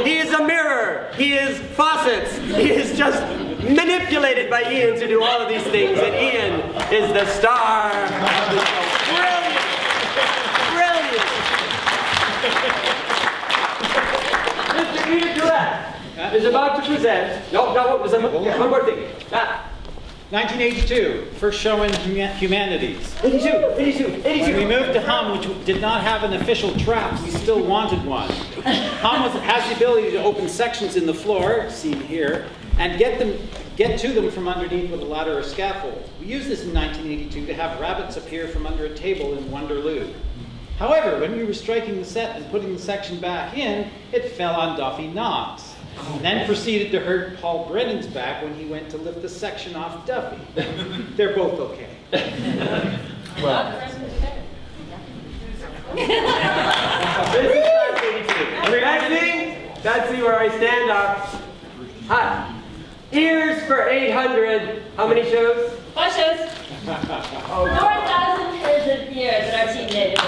He is a mirror. He is faucets. He is just manipulated by Ian to do all of these things, and Ian is the star of the show. Brilliant! Brilliant! Mr. Peter Carette is about to present. No, one more thing. 1982, first show in Humanities. 82. When we moved to Hum, which did not have an official trap, we still wanted one. Hum has the ability to open sections in the floor, seen here, and get to them from underneath with a ladder or scaffold. We used this in 1982 to have rabbits appear from under a table in Wonderloo. However, when we were striking the set and putting the section back in, it fell on Duffy Knox. Then proceeded to hurt Paul Brennan's back when he went to lift the section off Duffy. They're both okay. Well. Betsy, where I stand up. Hot. Ears for 800. How many shows? 5 shows. 4,000 pairs of ears that our team made.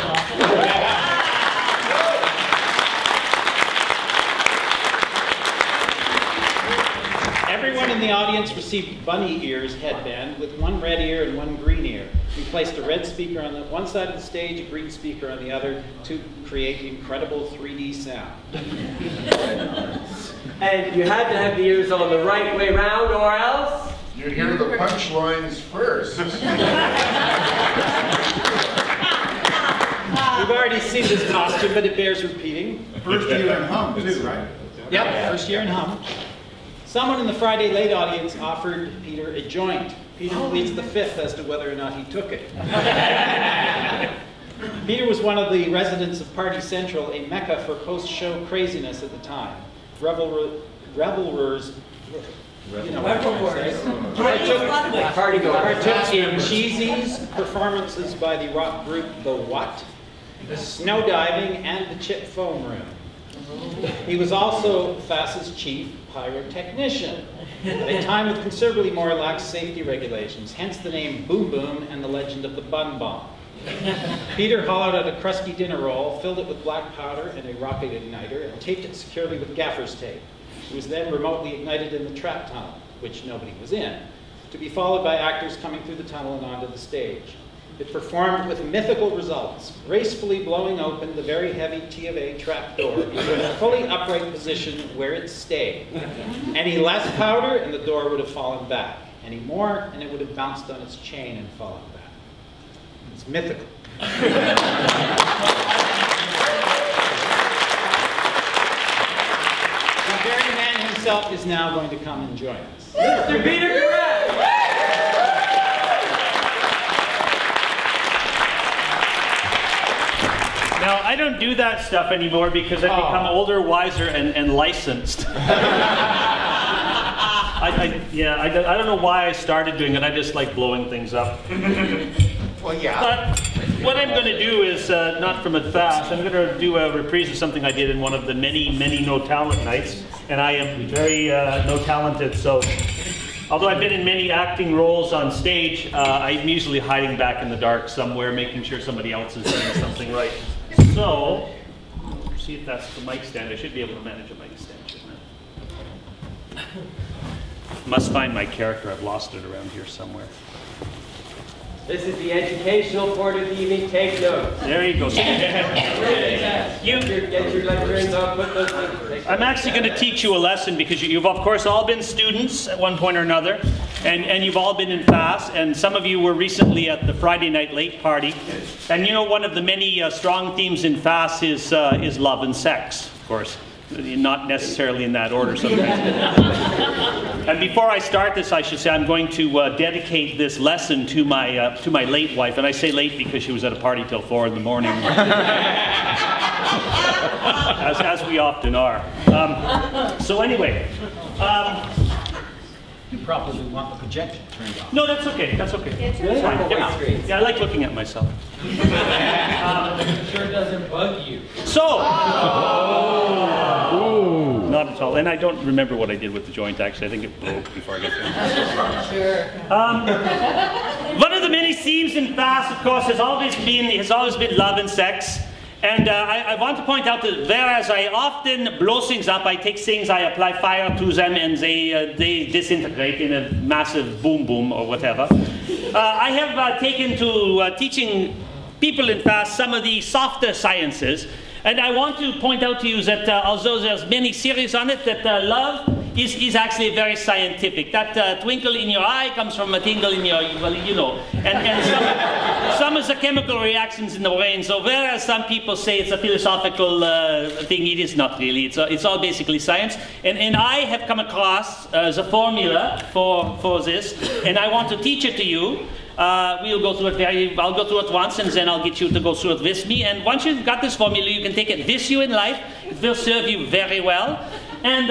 Everyone in the audience received bunny ears headband with one red ear and one green ear. We placed a red speaker on the one side of the stage, a green speaker on the other to create incredible 3D sound. And you had to have the ears on the right way round, or else? You hear the punchlines first. We've already seen this costume, but it bears repeating. First year in Hum, too, right? Yep, first year in Hum. Someone in the Friday Late audience offered Peter a joint. Peter pleads the fifth as to whether or not he took it. Peter was one of the residents of Party Central, a mecca for post-show craziness at the time. Revelers, you know, partook in Cheesy's performances by the rock group The What, snow diving, and the Chip Foam Room. He was also FASS's chief pyrotechnician at a time with considerably more lax safety regulations, hence the name Boom Boom and the legend of the Bun Bomb. Peter hollowed out a crusty dinner roll, filled it with black powder and a rocket igniter, and taped it securely with gaffer's tape. It was then remotely ignited in the trap tunnel, which nobody was in, to be followed by actors coming through the tunnel and onto the stage. It performed with mythical results, gracefully blowing open the very heavy T of A trap door into a fully upright position where it stayed. Any less powder and the door would have fallen back. Any more and it would have bounced on its chain and fallen back. It's mythical. The very man himself is now going to come and join us. Mr. Peter Carette! Now, I don't do that stuff anymore because I've become older, wiser, and licensed. I don't know why I started doing it. I just like blowing things up. Well, yeah. But what I'm going to do is, not from a FASS, I'm going to do a reprise of something I did in one of the many, many no-talent nights. And I am very no-talented, so although I've been in many acting roles on stage, I'm usually hiding back in the dark somewhere, making sure somebody else is doing something right. So, see if that's the mic stand. I should be able to manage a mic stand, shouldn't I? Must find my character. I've lost it around here somewhere. This is the educational part of the evening. Take notes. There you go. Get your lecturers up, put those things. I'm actually going to teach you a lesson because you've, of course, all been students at one point or another. And you've all been in FASS, and some of you were recently at the Friday night late party. And you know, one of the many strong themes in FASS is love and sex, of course. Not necessarily in that order sometimes. And before I start this, I should say I'm going to dedicate this lesson to my late wife. And I say late because she was at a party till 4 in the morning. as we often are. So anyway. You probably want the projector turned off. No, that's okay. That's okay. It's That's fine. Yeah, I like looking at myself. Sure doesn't bug you. So, not at all. And I don't remember what I did with the joint, actually. I think it broke before I got there. Sure. One of the many themes in FASS, of course, has always been love and sex. And I want to point out that whereas I often blow things up, I take things, I apply fire to them, and they disintegrate in a massive boom boom or whatever. I have taken to teaching people in FASS some of the softer sciences. And I want to point out to you that although there's many theories on it, that love is actually very scientific. That twinkle in your eye comes from a tingle in your, well, you know. And some is the chemical reactions in the brain. So whereas some people say it's a philosophical thing, it is not really. It's all basically science. And I have come across the formula for this, and I want to teach it to you. We'll go through it I'll go through it once, and then I'll get you to go through it with me. And once you've got this formula, you can take it with you in life. It will serve you very well. And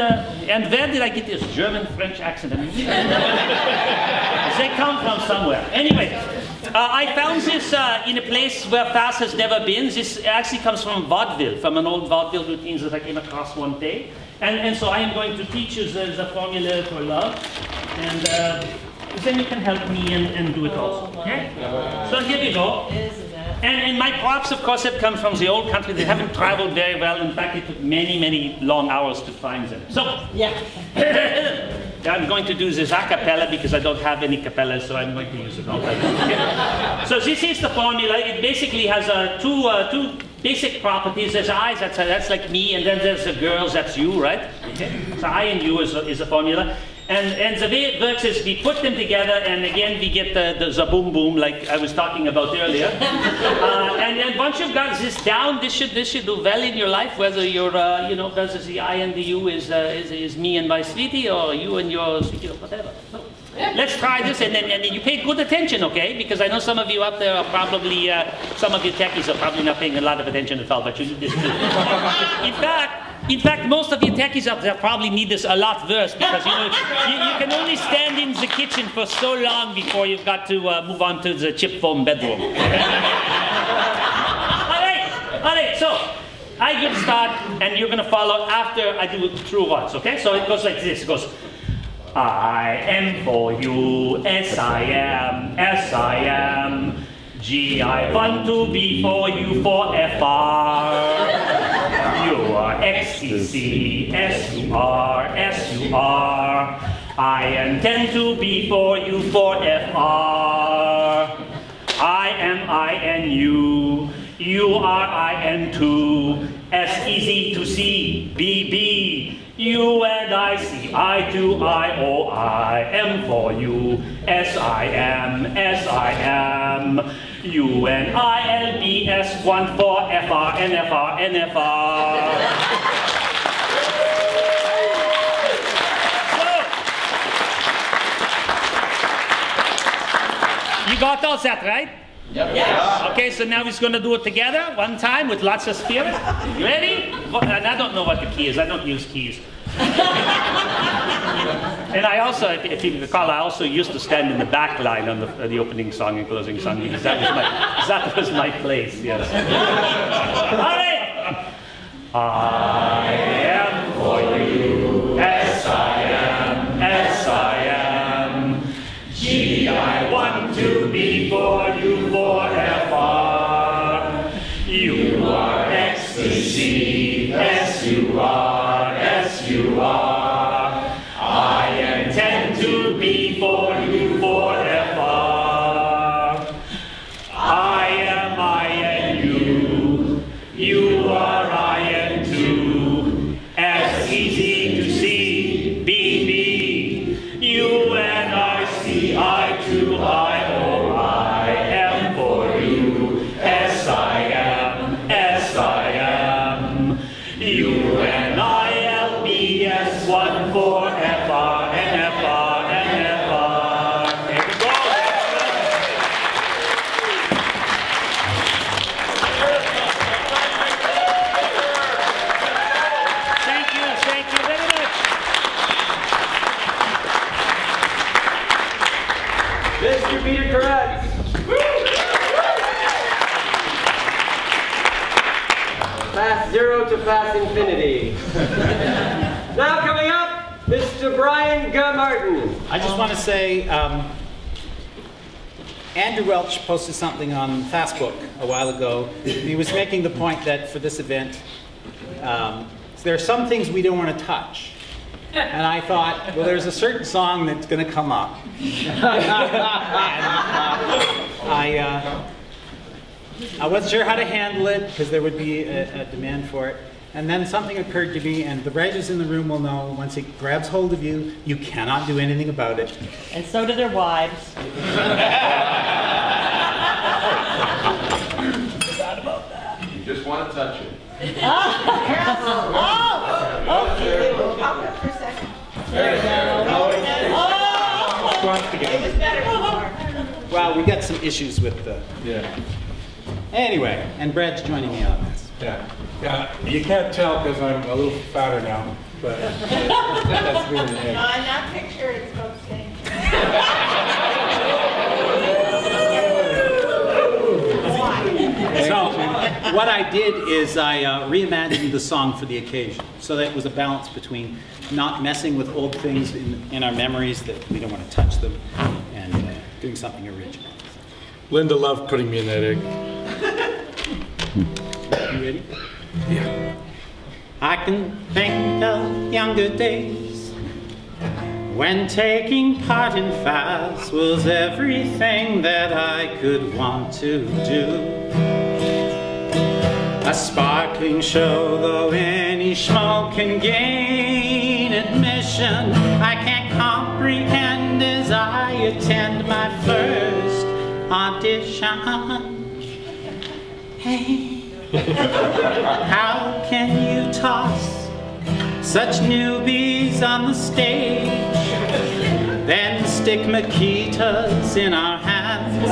where did I get this German-French accent? I mean, they come from somewhere. Anyway, I found this in a place where FASS has never been. This actually comes from vaudeville, from an old vaudeville routine that I came across one day. And so I am going to teach you the formula for love. And then you can help me and do it also. Okay? So here we go. And my props, of course, have come from the old country. They haven't traveled very well. In fact, it took many, many long hours to find them. So, I'm going to do this a cappella because I don't have any capellas, so I'm going to use it all. So this is the formula. It basically has two basic properties. There's eyes, that's like me, and then there's the girls, that's you, right? Okay. So I and you is the formula. And the way it works is we put them together, and again we get the boom boom like I was talking about earlier. And once you've got this down, this should do well in your life. Whether you're whether the I and the you is me and my sweetie, or you and your sweetie, or whatever. So, let's try this, and then you pay good attention, okay? Because I know some of you up there are probably some of you techies are probably not paying a lot of attention at all, but you need this too. In fact, most of you techies up there probably need this a lot worse because you can only stand in the kitchen for so long before you've got to move on to the chip foam bedroom. All right, so I give a start, and you're going to follow after I do true words, okay? So it goes like this. It goes, I am for you, as I am. G, I want to be for you forever. You are XTC, S you are. I intend to be for you forever. I am I and you are I and two. S easy to see, BB. You and I see eye to eye, oh I am for you, as I am. You and I, LBS, one for FR, NFR. So, you got all that, right? Yep. Yeah. Okay, so now we're going to do it together, one time, with lots of spirit. You ready? And I don't know what the key is. I don't use keys. And I also, if you recall, I also used to stand in the back line on the opening song and closing song because that was my place, yes. All right. I am for you, as I am. Gee, I want to be for you forever. You are ecstasy, as you are. I intend to be for you forever. I am I and you are I and two. As easy to see, BB, you and I see. UNILBS, one for FR and FR and FR. Here we go. Thank you very much. Mr. Peter Carette. Fast zero to fast infinity. Now coming up, Mr. Brian Martin. I just want to say, Andrew Welch posted something on Facebook a while ago. He was making the point that for this event, there are some things we don't want to touch. And I thought, well, there's a certain song that's going to come up. I wasn't sure how to handle it because there would be a demand for it. And then something occurred to me, and the writers in the room will know, once it grabs hold of you, you cannot do anything about it. And so do their wives. You just want to touch it. Okay, we'll pop it for a second. There we go. It was better before. Well, we got some issues with the... Yeah. Anyway, and Brad's joining me on this. Yeah, you can't tell because I'm a little fatter now, but that's really the No, I'm not pictured, it's both saying. So, what I did is I reimagined the song for the occasion, so that it was a balance between not messing with old things in our memories that we don't want to touch them, and doing something original. Linda loved putting me in that egg. You ready? Yeah. I can think of younger days when taking part in FASS was everything that I could want to do. A sparkling show, though any schmo can gain admission, I can't comprehend as I attend my first audition. Hey, how can you toss such newbies on the stage, then stick Makitas in our hands?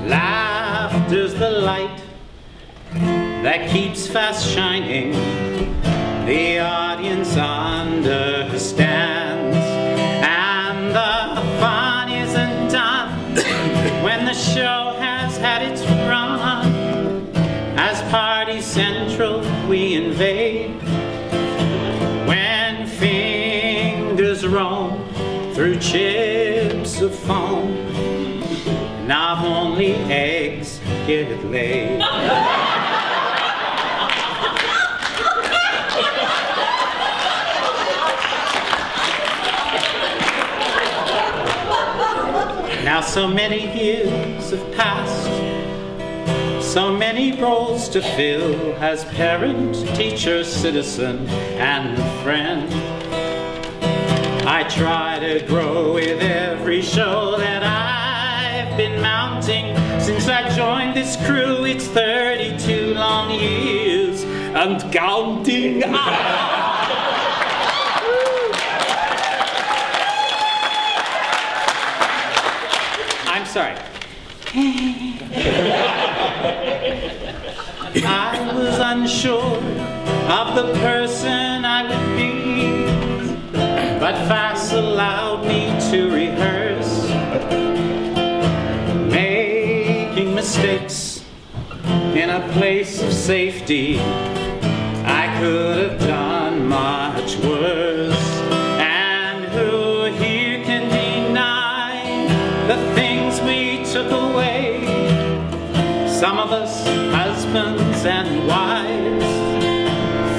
Laughter's the light that keeps FASS shining. The audience understands, and the fun isn't done when the show has had its run. As Party Central we invade, when fingers roam through chips of foam, now only eggs get laid. Now so many years have passed, so many roles to fill as parent, teacher, citizen, and friend. I try to grow with every show that I've been mounting since I joined this crew. It's 32 long years and counting. I'm sorry. I was unsure of the person I would be, but FASS allowed me to rehearse, making mistakes in a place of safety. I could have done much worse, and who here can deny the things we took away? Some of us husbands and wives.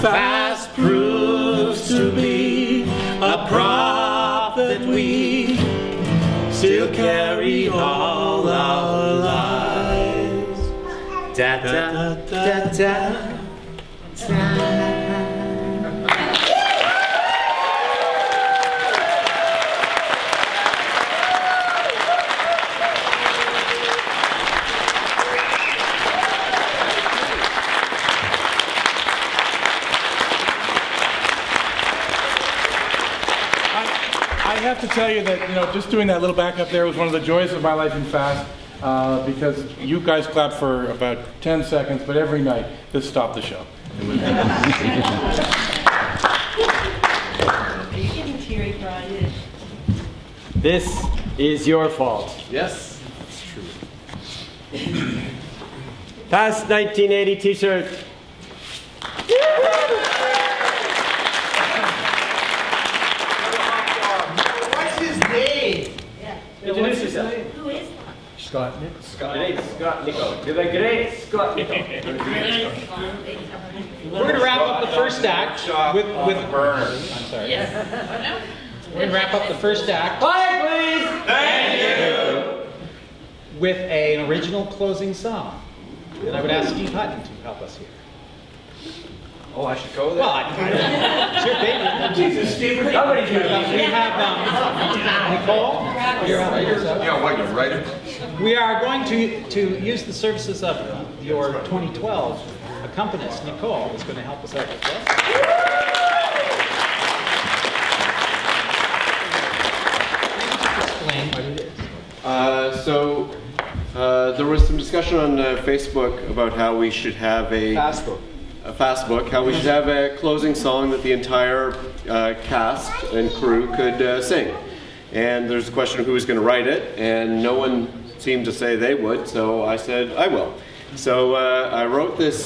FASS proves to be a prop that we still carry all our lives. Da da da da da. have to tell you that, just doing that little backup there was one of the joys of my life in FASS, because you guys clapped for about 10 seconds, but every night this stopped the show. You're getting teary, Brian. This is your fault. Yes, it's true. FASS 1980 t-shirt. What's his name? Introduce yourself. Who is Scott. Great Scott Nicole. You're the great Scott Nicole. We're going to wrap up the first act with Burner. I'm sorry. Yes. We're going to wrap up the first act. Quiet, please. Thank you. With an original closing song. And I would ask Steve Hutton to help us here. Oh, I should go there? Well, it's your favorite. Jesus, Steve, somebody do that. We have Nicole. You're up here. Yeah, what, you write it? We are going to use the services of your 2012 accompanist, Nicole, is going to help us out with this. Explain what it is. There was some discussion on Facebook about how we should have a FASS book, how we should have a closing song that the entire cast and crew could sing. And there's a question of who was going to write it, and no one seemed to say they would, so I said I will. So I wrote this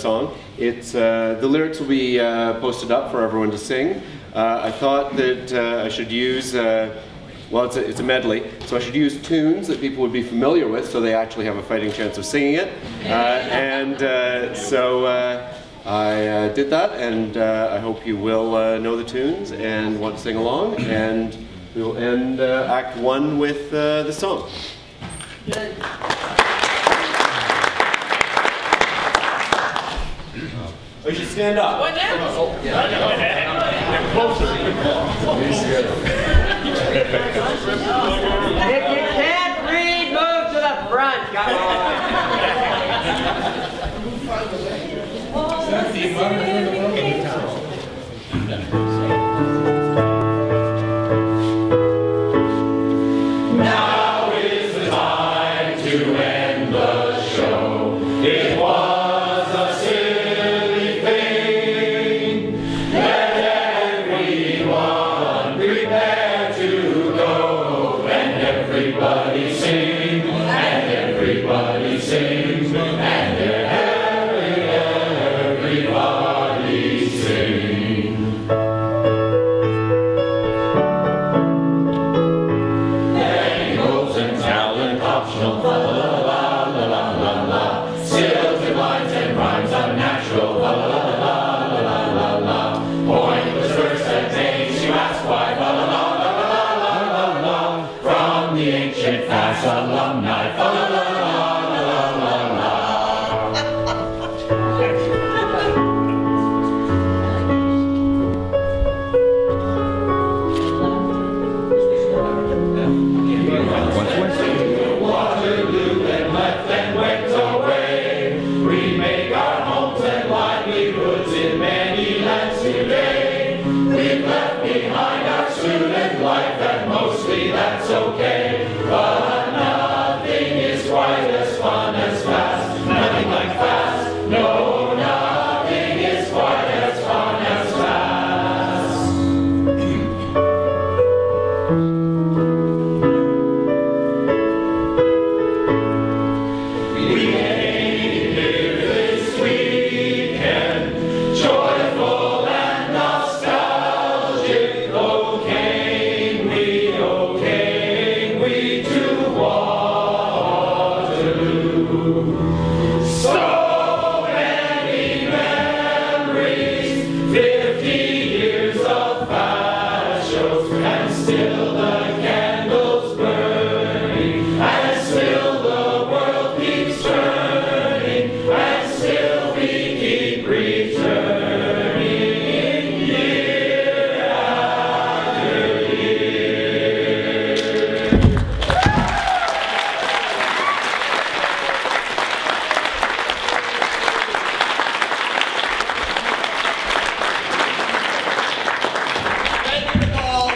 song. It's the lyrics will be posted up for everyone to sing. I thought that I should use well, it's a medley, so I should use tunes that people would be familiar with so they actually have a fighting chance of singing it. So I did that, and I hope you will know the tunes and want to sing along, and we will end Act 1 with the song. We should stand up. What now? Oh, yeah. If you can't read, move to the front. Come Now is the time to end the show. It was a silly thing. Let everyone prepare to go, and everybody sing, and everybody sing, and everybody sing. Angles and talent optional, la la la la la la la. Skills and lines and rhymes unnatural, la la la la la la la. Pointless verse and names you ask why, la la la la la la la. From the ancient FASS alumni, la la la la la la la. Waterloo and left and went away. We make our homes and livelihoods in many lands today. We've left behind our student life, and mostly that's okay. But nothing is quite as fun as FASS. Nothing like FASS. No, nothing is quite as fun as FASS. We came here this weekend, joyful and nostalgic. Oh, came we to Waterloo. So many memories, 50 years of FASS shows, and still the candles burning, and still the world keeps turning, and still we keep returning year after year. Thank you, Nicole.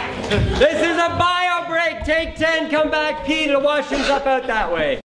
This is a bio break. Take 10, come back, pee, the washroom's up out that way.